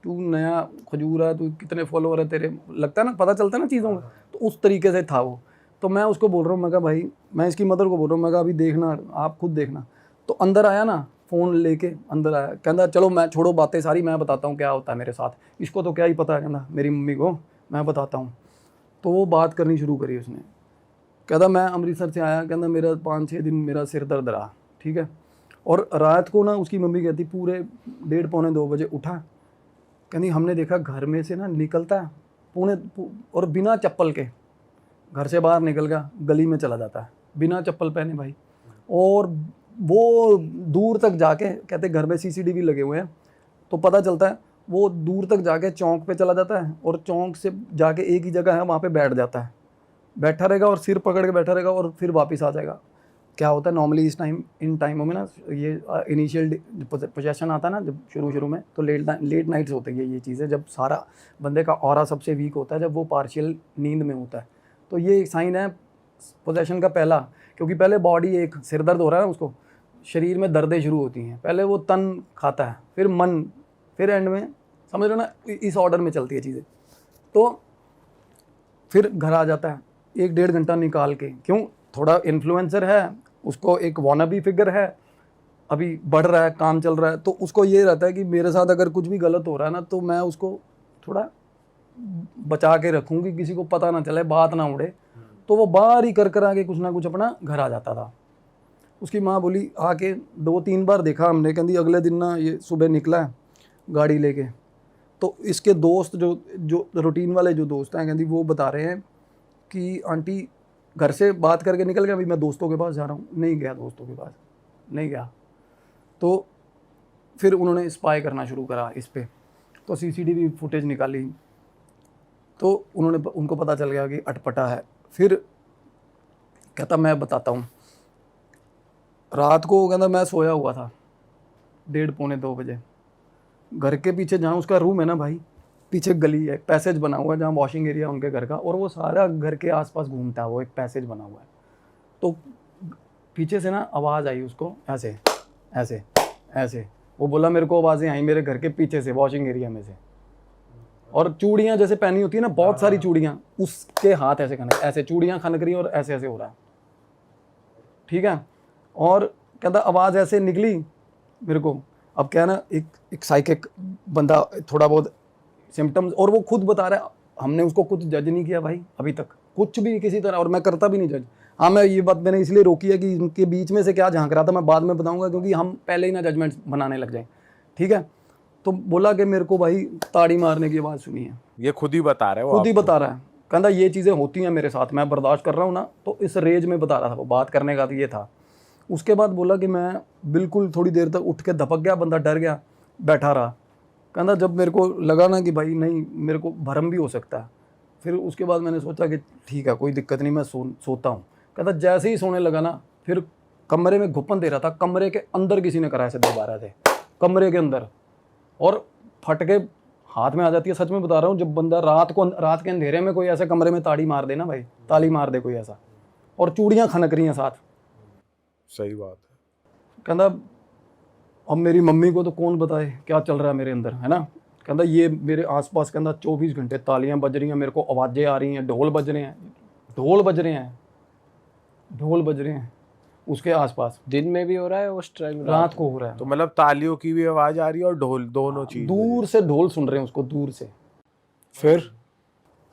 तू नया खजूर है, तू कितने फॉलोअर है तेरे, लगता है ना, पता चलता है ना चीज़ों का। तो उस तरीके से था वो। तो मैं उसको बोल रहा हूँ, मैं कहा भाई, मैं इसकी मदर को बोल रहा हूँ, मैं कहा अभी देखना, आप खुद देखना। तो अंदर आया ना, फ़ोन लेके अंदर आया, कहता चलो मैं छोड़ो बातें सारी, मैं बताता हूँ क्या होता है मेरे साथ, इसको तो क्या ही पता है, कहना मेरी मम्मी को मैं बताता हूँ। तो वो बात करनी शुरू करी उसने। कहता मैं अमृतसर से आया, कहता मेरा 5-6 दिन मेरा सिर दर्द रहा। ठीक है। और रात को ना उसकी मम्मी कहती पूरे 1:30-2 बजे उठा, कहती हमने देखा घर में से ना निकलता है और बिना चप्पल के घर से बाहर निकल गया, गली में चला जाता है बिना चप्पल पहने भाई। और वो दूर तक जाके, कहते घर में CCTV लगे हुए हैं, तो पता चलता है वो दूर तक जाके चौक पे चला जाता है, और चौक से जाके एक ही जगह है वहाँ पे बैठ जाता है, बैठा रहेगा और सिर पकड़ के बैठा रहेगा, और फिर वापस आ जाएगा। क्या होता है नॉर्मली इन टाइमों में ना, ये इनिशियल पोजेशन आता है ना जब शुरू में, तो लेट नाइट्स होती है ये चीज़ें, जब सारा बंदे का ऑरा सबसे वीक होता है, जब वो पार्शियल नींद में होता है। तो ये एक साइन है पोजेशन का पहला, क्योंकि पहले बॉडी एक सिर दर्द हो रहा है ना, उसको शरीर में दर्दें शुरू होती हैं, पहले वो तन खाता है, फिर मन, फिर एंड में, समझ रहे हो ना, इस ऑर्डर में चलती है चीज़ें। तो फिर घर आ जाता है 1-1.5 घंटा निकाल के, क्यों, थोड़ा इन्फ्लुएंसर है, उसको एक वानाबी फिगर है, अभी बढ़ रहा है, काम चल रहा है, तो उसको ये रहता है कि मेरे साथ अगर कुछ भी गलत हो रहा है ना तो मैं उसको थोड़ा बचा के रखूँ कि किसी को पता ना चले, बात ना उड़े। तो वो बाहर ही कर आके कुछ ना कुछ अपना घर आ जाता था। उसकी माँ बोली, आके 2-3 बार देखा हमने, कहती अगले दिन ना ये सुबह निकला है गाड़ी लेके, तो इसके दोस्त जो जो रूटीन वाले जो दोस्त हैं, कहती वो बता रहे हैं कि आंटी घर से बात करके निकल गया, अभी मैं दोस्तों के पास जा रहा हूँ, नहीं गया दोस्तों के पास, नहीं गया। तो फिर उन्होंने स्पाई करना शुरू करा इस पे, तो सीसीटीवी फुटेज निकाली, तो उनको पता चल गया कि अटपटा है। फिर कहता मैं बताता हूँ, रात को कहता मैं सोया हुआ था 1:30-2 बजे, घर के पीछे जहाँ उसका रूम है ना भाई, पीछे गली है, पैसेज बना हुआ है जहाँ वॉशिंग एरिया उनके घर का, और वो सारा घर के आसपास घूमता है, वो एक पैसेज बना हुआ है। तो पीछे से ना आवाज़ आई उसको, ऐसे ऐसे ऐसे, वो बोला मेरे को आवाज़ें आई मेरे घर के पीछे से, वॉशिंग एरिया में से, और चूड़ियाँ जैसे पहनी होती है ना, बहुत सारी चूड़ियाँ, उसके हाथ ऐसे खनक, ऐसे चूड़ियाँ खनक रही हैं और ऐसे ऐसे हो रहा है, ठीक है। और कहता आवाज़ ऐसे निकली मेरे को, अब क्या है ना, एक साइकिक बंदा, थोड़ा बहुत सिम्टम्स, और वो खुद बता रहा है, हमने उसको कुछ जज नहीं किया भाई अभी तक, कुछ भी किसी तरह, और मैं करता भी नहीं जज। हाँ, मैं ये बात मैंने इसलिए रोकी है कि इनके बीच में से क्या झांक रहा था मैं बाद में बताऊंगा, क्योंकि हम पहले ही ना जजमेंट बनाने लग जाए, ठीक है। तो बोला कि मेरे को भाई ताड़ी मारने की आवाज़ सुनी है, ये खुद ही बता रहा है, खुद ही बता रहा है, कहता ये चीज़ें होती हैं मेरे साथ, मैं बर्दाश्त कर रहा हूँ ना, तो इस रेंज में बता रहा था वो, बात करने का तो ये था। उसके बाद बोला कि मैं बिल्कुल थोड़ी देर तक उठ के दपक गया, बंदा डर गया, बैठा रहा। कहता जब मेरे को लगा ना कि भाई नहीं, मेरे को भरम भी हो सकता है, फिर उसके बाद मैंने सोचा कि ठीक है कोई दिक्कत नहीं, मैं सोता हूँ। कहता जैसे ही सोने लगा ना, फिर कमरे में घुपन दे रहा था, कमरे के अंदर किसी ने करा ऐसे दबा रहे थे, कमरे के अंदर, और फट के हाथ में आ जाती है। सच में बता रहा हूँ, जब बंदा रात के अंधेरे में कोई ऐसे कमरे में ताड़ी मार दे ना भाई, ताली मार दे कोई ऐसा, और चूड़ियाँ खनक रही हैं साथ, सही बात है। कहता अब मेरी मम्मी को तो कौन बताए क्या चल रहा है मेरे अंदर, है ना। कहता ये मेरे आसपास, कहता 24 घंटे तालियां बज रही हैं, मेरे को आवाज़ें आ रही हैं, ढोल बज रहे हैं, ढोल बज रहे हैं, ढोल बज रहे हैं उसके आसपास। दिन में भी हो रहा है, उस टाइम रात को हो रहा है, तो मतलब तालियों की भी आवाज आ रही है और ढोल, दोनों चीज दूर से ढोल सुन रहे हैं उसको, दूर से। फिर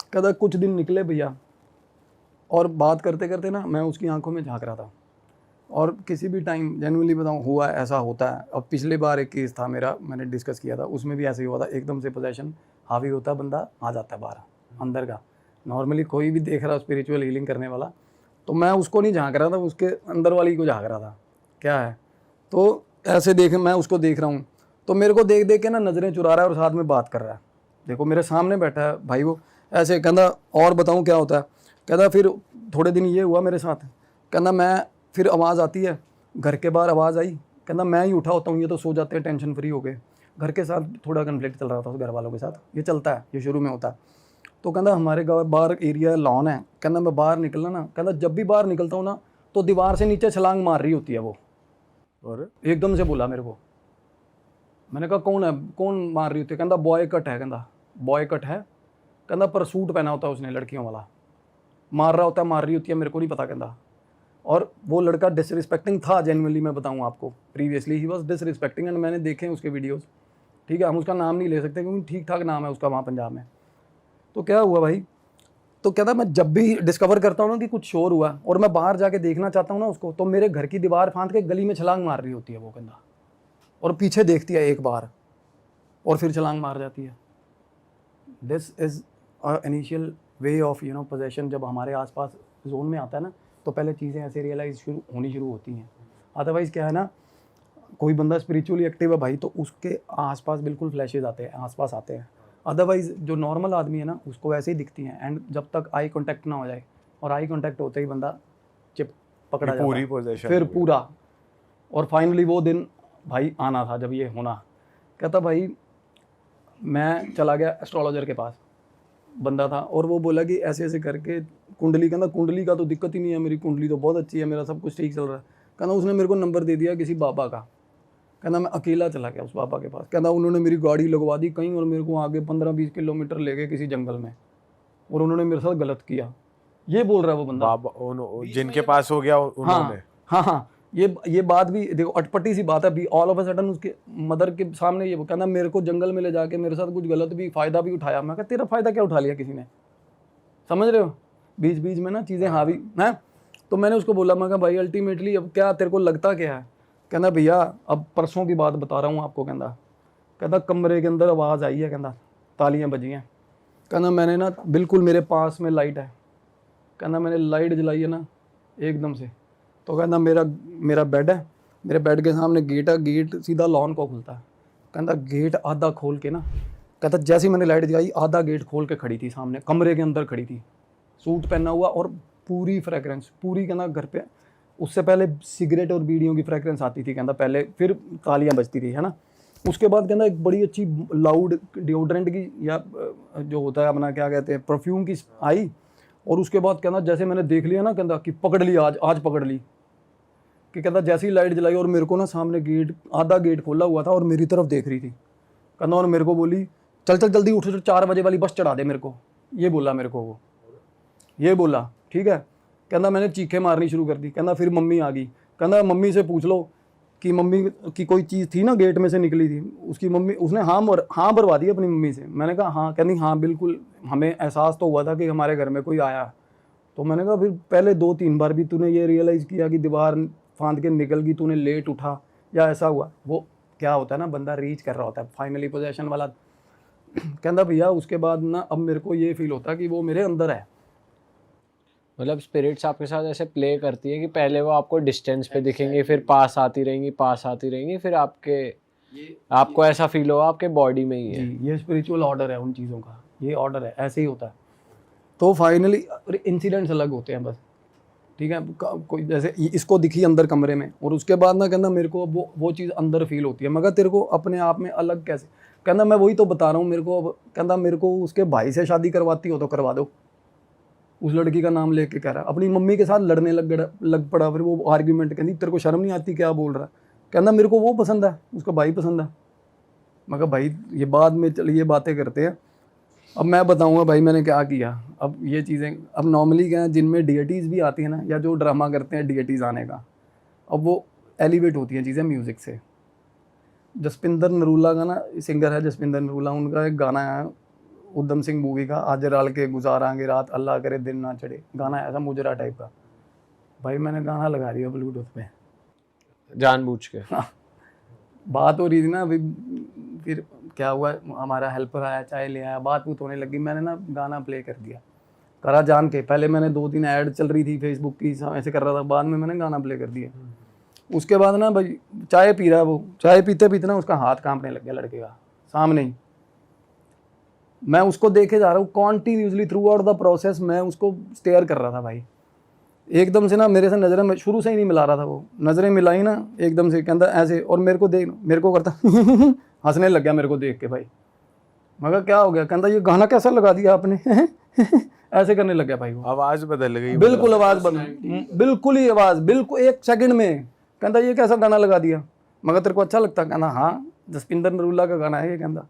कहता कुछ दिन निकले भैया, और बात करते करते ना मैं उसकी आंखों में झांक रहा था, और किसी भी टाइम जेन्युइनली बताऊं हुआ ऐसा होता है। अब पिछले बार एक केस था मेरा, मैंने डिस्कस किया था, उसमें भी ऐसे ही हुआ था, एकदम से पोजेशन हावी होता है, बंदा आ जाता है बाहर अंदर का। नॉर्मली कोई भी देख रहा है स्पिरिचुअल हीलिंग करने वाला, तो मैं उसको नहीं झांक रहा था, उसके अंदर वाली को झांक रहा था क्या है। तो ऐसे मैं उसको देख रहा हूँ, तो मेरे को देख देख के ना नज़रें चुरा रहा है और साथ में बात कर रहा है। देखो मेरे सामने बैठा है भाई वो, ऐसे कहता और बताऊँ क्या होता है। कहता फिर थोड़े दिन ये हुआ मेरे साथ, कहता मैं फिर आवाज़ आती है, घर के बाहर आवाज़ आई, कहता मैं ही उठा होता हूँ, ये तो सो जाते हैं टेंशन फ्री हो गए। घर के साथ थोड़ा कन्फ्लिक्ट चल रहा था उस घर वालों के साथ, ये चलता है, ये शुरू में होता है। तो कहता हमारे गाँव बाहर एरिया लॉन है, कहता मैं बाहर निकलना ना, कहता जब भी बाहर निकलता हूँ ना तो दीवार से नीचे छलांग मार रही होती है वो, और एकदम से बोला मेरे को। मैंने कहा कौन है, कौन मार रही होती है। कहता बॉय कट है, कहता बॉय कट है, कहता पर सूट पहना होता है उसने लड़कियों वाला, मार रहा होता है, मार रही होती है, मेरे को नहीं पता। कहता और वो लड़का डिसरिस्पेक्टिंग था, जेन्युइनली मैं बताऊँ आपको, previously he was disrespecting, and मैंने देखे उसके वीडियोस, ठीक है। हम उसका नाम नहीं ले सकते क्योंकि ठीक ठाक नाम है उसका वहाँ पंजाब में। तो क्या हुआ भाई, तो कहता मैं जब भी डिस्कवर करता हूँ ना कि कुछ शोर हुआ और मैं बाहर जाके देखना चाहता हूँ ना उसको, तो मेरे घर की दीवार फांद के गली में छलांग मार रही होती है वो, कहता, और पीछे देखती है एक बार और फिर छलांग मार जाती है। This is initial way of possession. जब हमारे आसपास जोन में आता है ना, तो पहले चीज़ें ऐसे रियलाइज होनी शुरू होती हैं। अदरवाइज़ क्या है ना, कोई बंदा स्पिरिचुअली एक्टिव है भाई, तो उसके आसपास बिल्कुल फ्लैशेज आते हैं, आसपास आते हैं। अदरवाइज़ जो नॉर्मल आदमी है ना, उसको वैसे ही दिखती हैं। एंड जब तक आई कांटेक्ट ना हो जाए, और आई कांटेक्ट होते ही बंदा चिप पकड़ा जाता पूरी है, पोजीशन फिर पूरा। और फाइनली वो दिन भाई आना था जब ये होना। कहता भाई मैं चला गया एस्ट्रोलॉजर के पास, बंदा था, और वो बोला कि ऐसे ऐसे करके कुंडली, कहता कुंडली का तो दिक्कत ही नहीं है, मेरी कुंडली तो बहुत अच्छी है, मेरा सब कुछ ठीक चल रहा है। कहता उसने मेरे को नंबर दे दिया किसी बाबा का। कहता मैं अकेला चला गया उस बाबा के पास। कहता उन्होंने मेरी गाड़ी लगवा दी कहीं और मेरे को आगे 15-20 किलोमीटर ले गए किसी जंगल में। और उन्होंने मेरे साथ गलत किया, ये बोल रहा है वो बंदा। बाबा जिनके पास हो गया उन्होंने। हाँ, ये बात भी देखो, अटपटी सी बात है। अभी ऑल ऑफ अ सडन उसके मदर के सामने ये वो कहना मेरे को जंगल में ले जाके मेरे साथ कुछ गलत भी फ़ायदा भी उठाया। मैं कहा तेरा फ़ायदा क्या उठा लिया किसी ने, समझ रहे हो? बीच बीच में ना चीज़ें हावी हैं। तो मैंने उसको बोला, मैं कहा भाई अल्टीमेटली अब क्या तेरे को लगता क्या है? कहना भैया अब परसों की बात बता रहा हूँ आपको। कहता कमरे के अंदर आवाज़ आई है, कहना तालियां बजी हैं। कहना मैंने ना बिल्कुल मेरे पास में लाइट है, कहना मैंने लाइट जलाई है ना एकदम से। तो कहना मेरा बेड है, मेरे बेड के सामने गेट है, गेट सीधा लॉन को खुलता है। कहता गेट आधा खोल के ना, कहता जैसे ही मैंने लाइट जलाई आधा गेट खोल के खड़ी थी सामने, कमरे के अंदर खड़ी थी, सूट पहना हुआ और पूरी फ्रेगरेंस पूरी। कहना घर पे उससे पहले सिगरेट और बीड़ियों की फ्रेगरेंस आती थी कहता पहले, फिर तालियां बजती थी, है ना। उसके बाद कहना एक बड़ी अच्छी लाउड डिओड्रेंट की या जो होता है अपना क्या कहते हैं परफ्यूम की आई। और उसके बाद कहना जैसे मैंने देख लिया ना, कहता कि पकड़ ली आज पकड़ ली। कि कहता जैसे ही लाइट जलाई और मेरे को ना सामने गेट आधा गेट खोला हुआ था और मेरी तरफ देख रही थी। कहना और मेरे को बोली चल जल्दी उठ, 4 बजे वाली बस चढ़ा दे मेरे को, ये बोला मेरे को वो, ये बोला ठीक है। कहना मैंने चीखें मारनी शुरू कर दी। कहना फिर मम्मी आ गई। कहना मम्मी से पूछ लो कि मम्मी की कोई चीज़ थी ना गेट में से निकली थी, उसकी मम्मी उसने हाँ भरवा दी अपनी मम्मी से। मैंने कहा हाँ। कहनी हाँ बिल्कुल, हमें एहसास तो हुआ था कि हमारे घर में कोई आया। तो मैंने कहा फिर पहले 2-3 बार भी तूने ये रियलाइज़ किया कि दीवार फांद के निकल गई, तूने लेट उठा या ऐसा हुआ? वो क्या होता है ना, बंदा रीच कर रहा होता है फाइनली पोजेशन वाला। कहता भैया उसके बाद ना अब मेरे को ये फील होता है कि वो मेरे अंदर है। मतलब स्पिरिट्स आपके साथ ऐसे प्ले करती है कि पहले वो आपको डिस्टेंस पे दिखेंगे, फिर पास आती रहेंगी, फिर आपको ऐसा फील होगा आपके बॉडी में ही है। जी, ये स्पिरिचुअल ऑर्डर है उन चीज़ों का, ये ऑर्डर है, ऐसे ही होता है। तो फाइनली इंसिडेंट्स अलग होते हैं बस, ठीक है। कोई जैसे इसको दिखी अंदर कमरे में और उसके बाद ना कहना मेरे को वो चीज़ अंदर फील होती है। मगर तेरे को अपने आप में अलग कैसे? कहना मैं वही तो बता रहा हूँ, मेरे को कहना मेरे को उसके भाई से शादी करवाती हो तो करवा दो। उस लड़की का नाम लेके कह रहा, अपनी मम्मी के साथ लड़ने लग पड़ा। फिर वो आर्ग्यूमेंट, कहती तेरे को शर्म नहीं आती क्या बोल रहा है? कहना मेरे को वो पसंद है, उसका भाई पसंद है। मैं कहा भाई ये बाद में चलिए बातें करते हैं, अब मैं बताऊंगा भाई मैंने क्या किया। अब ये चीज़ें अब नॉर्मली क्या है, जिनमें डिएटीज़ भी आती है ना, या जो ड्रामा करते हैं डिएटीज़ आने का, अब वो एलिवेट होती हैं चीज़ें म्यूज़िक से। जसपिंदर नरूला का ना सिंगर है जसपिंदर नरूला, उनका एक गाना है उधम सिंह मूवी का, आज रल के गुजारांगे रात अल्लाह करे दिन ना चढ़े। गाना ऐसा मुजरा टाइप का। भाई मैंने गाना लगा दिया ब्लूटूथ पे जानबूझ के। बात हो रही थी ना अभी, फिर क्या हुआ, हमारा हेल्पर आया, चाय ले आया, बात होने लगी, मैंने ना गाना प्ले कर दिया, करा जान के। पहले मैंने 2-3 ऐड चल रही थी फेसबुक की, ऐसे कर रहा था, बाद में मैंने गाना प्ले कर दिया। उसके बाद ना भाई चाय पी रहा है वो, चाय पीते पीते ना उसका हाथ कांपने लग गया लड़के का सामने ही। मैं उसको देखे जा रहा हूँ continuously through out the process, मैं उसको स्टेयर कर रहा था भाई। एकदम से ना मेरे से नज़रें, मैं शुरू से ही नहीं मिला रहा था, वो नज़रें मिलाई ना एकदम से, कहता ऐसे, और मेरे को देख, मेरे को करता हंसने लग गया मेरे को देख के भाई। मगर क्या हो गया? कहता ये गाना कैसा लगा दिया आपने ऐसे करने लग गया भाई वो। आवाज बदल गई, बिल्कुल आवाज़ बदल, बिल्कुल ही आवाज़, बिल्कुल 1 सेकंड में। कहता ये कैसा गाना लगा दिया? मगर तेरे को अच्छा लगता? कहना हाँ जसपिंदर नरूला का गाना है ये। कहता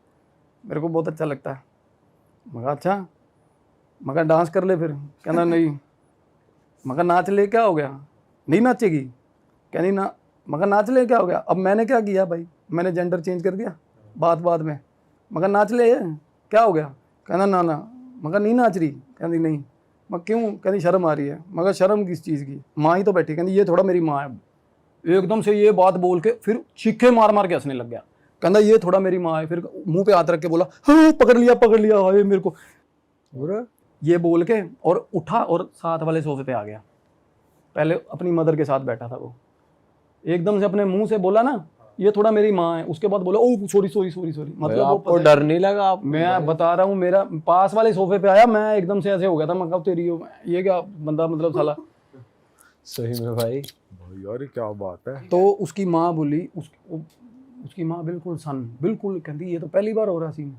मेरे को बहुत अच्छा लगता है। मगर अच्छा, मगर डांस कर ले फिर। कहना नहीं। मगर नाच ले, क्या हो गया? नहीं नाचेगी? कहनी ना। मगर नाच ले, क्या हो गया? अब मैंने क्या किया भाई, मैंने जेंडर चेंज कर दिया बात में। मगर नाच ले, क्या हो गया? कहना ना। मगर नहीं नाच रही? कहती नहीं। मगर क्यों? कहती शर्म आ रही है। मगर शर्म किस चीज़ की? माँ ही तो बैठी। कहती ये थोड़ा मेरी माँ है। एकदम से ये बात बोल के फिर चीखे मार के हंसने लग गया। कहता ये थोड़ा मेरी माँ है। फिर मुंह पे हाथ रख के बोला हाँ पकड़ लिया हाय मेरे को, ये बोल के और उठा और साथ वाले सोफे पे आ गया। पहले अपनी मदर के साथ बैठा था वो, एकदम से अपने मुंह से बोला ना ये थोड़ा मेरी माँ है, उसके बाद बोला ओह सॉरी। मतलब आपको डर नहीं लगा? आप, मैं बता रहा हूँ, मेरा पास वाले सोफे पे आया, मैं एकदम से ऐसे हो गया था। मैं कब तेरी ये क्या बंदा, मतलब साला। सही में भाई यार क्या बात है। तो उसकी माँ बोली, उसकी माँ बिल्कुल कहती ये तो पहली बार हो रहा सीन।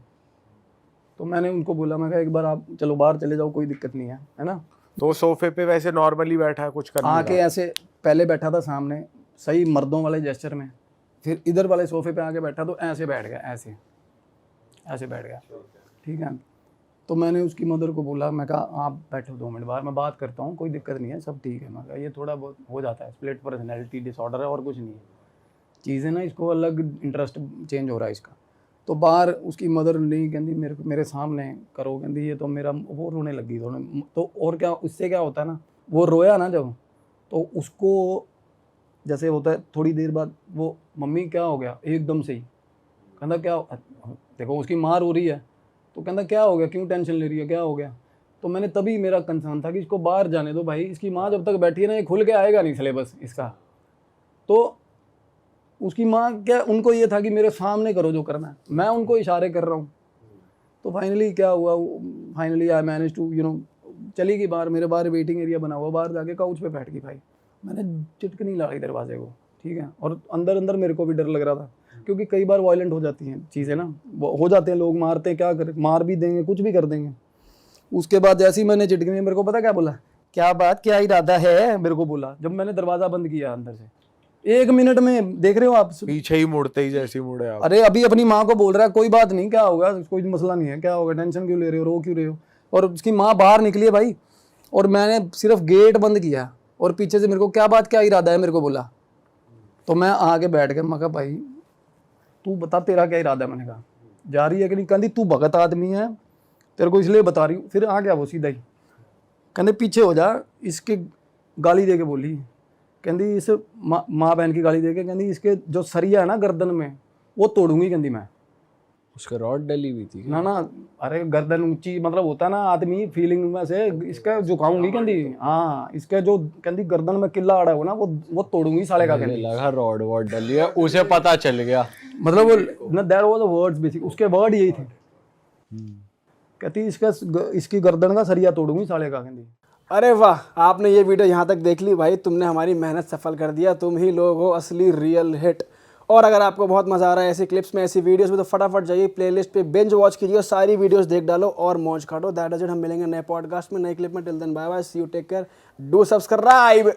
तो मैंने उनको बोला, मैं कहा एक बार आप चलो बाहर चले जाओ, कोई दिक्कत नहीं है ना। तो सोफे पे वैसे नॉर्मली बैठा है, कुछ करने आके ऐसे पहले बैठा था सामने सही मर्दों वाले जेस्चर में, फिर इधर वाले सोफे पे आके बैठा तो ऐसे बैठ गया, ऐसे बैठ गया, ठीक है। तो मैंने उसकी मदर को बोला, मैं कहा आप बैठो 2 मिनट बाहर, मैं बात करता हूँ, कोई दिक्कत नहीं है, सब ठीक है। मैं कहा ये थोड़ा बहुत हो जाता है, स्प्लिट पर्सनैलिटी डिसऑर्डर है और कुछ नहीं है, चीज़ें ना, इसको अलग इंटरेस्ट चेंज हो रहा है इसका। तो बाहर उसकी मदर नहीं, कहती मेरे सामने करो, कहती ये तो मेरा, वो रोने लगी थोड़ा। तो और क्या, उससे क्या होता है ना, वो रोया ना जब, तो उसको जैसे होता है थोड़ी देर बाद वो, मम्मी क्या हो गया एकदम से ही, कहता क्या, देखो उसकी माँ रो रही है, तो कहता क्या हो गया, क्यों टेंशन ले रही है, क्या हो गया। तो मैंने तभी, मेरा कंसर्न था कि इसको बाहर जाने दो भाई, इसकी माँ जब तक बैठी है ना, ये खुल के आएगा नहीं सिलेबस इसका। तो उसकी माँ क्या, उनको ये था कि मेरे सामने करो जो करना है, मैं उनको इशारे कर रहा हूँ। तो फाइनली क्या हुआ, फाइनली आई मैनेज टू चली गई बाहर, मेरे बाहर वेटिंग एरिया बना हुआ, बाहर जाके काउच पे बैठ गई भाई। मैंने चिटकनी लड़ाई दरवाजे को, ठीक है, और अंदर अंदर मेरे को भी डर लग रहा था, क्योंकि कई बार वायलेंट हो जाती हैं चीज़ें ना, हो जाते हैं लोग, मारते हैं, क्या करें, मार भी देंगे, कुछ भी कर देंगे। उसके बाद जैसे ही मैंने चिटकनी, मेरे को पता क्या बोला, क्या बात, क्या इरादा है, मेरे को बोला, जब मैंने दरवाज़ा बंद किया अंदर से, 1 मिनट में, देख रहे हो आप, पीछे ही मुड़ते ही जैसे मुड़े आप। अरे अभी अपनी माँ को बोल रहा है कोई बात नहीं, क्या होगा, कोई मसला नहीं है, क्या होगा, टेंशन क्यों ले रहे हो, रो क्यों रहे हो। और उसकी माँ बाहर निकली है भाई, और मैंने सिर्फ गेट बंद किया, और पीछे से मेरे को क्या बात, क्या इरादा है, मेरे को बोला। तो मैं आगे बैठ गया, मैं कहा भाई तू बता तेरा क्या इरादा है। मैंने कहा जा रही है कि नहीं, कहती तू भगत आदमी है, तेरे को इसलिए बता रही हूँ। फिर आ गया वो सीधा ही, कहते पीछे हो जा, इसके गाली दे के बोली, कहती इस माँ बहन की गाली दे के, कहती इसके जो सरिया है ना गर्दन में, वो तोड़ूंगी, कहती मैं। उसका रॉड डली हुई थी ना, अरे गर्दन ऊंची, मतलब होता है ना आदमी फीलिंग में से, इसका झुकाऊंगी, कहती हाँ, इसका जो, कहती गर्दन में किला अड़ा हो ना, वो तोड़ूंगी साले का, कहती। लगा रॉड वॉड डली है, उसे पता चल गया, मतलब वो ना, that was the words basic, उसके वर्ड यही थे, कहती इसकी गर्दन का सरिया तोड़ूंगी साले का, कहती। अरे वाह, आपने ये वीडियो यहाँ तक देख ली भाई, तुमने हमारी मेहनत सफल कर दिया, तुम ही लोग हो असली रियल हिट। और अगर आपको बहुत मज़ा आ रहा है ऐसी क्लिप्स में, ऐसी वीडियोस में, तो फटाफट जाइए प्लेलिस्ट पे बिंज वॉच कीजिए और सारी वीडियोस देख डालो और मौज काटो। दैट इज इट, हम मिलेंगे नए पॉडकास्ट में, नए क्लिप में। Till then bye bye, see you, take care, do subscribe.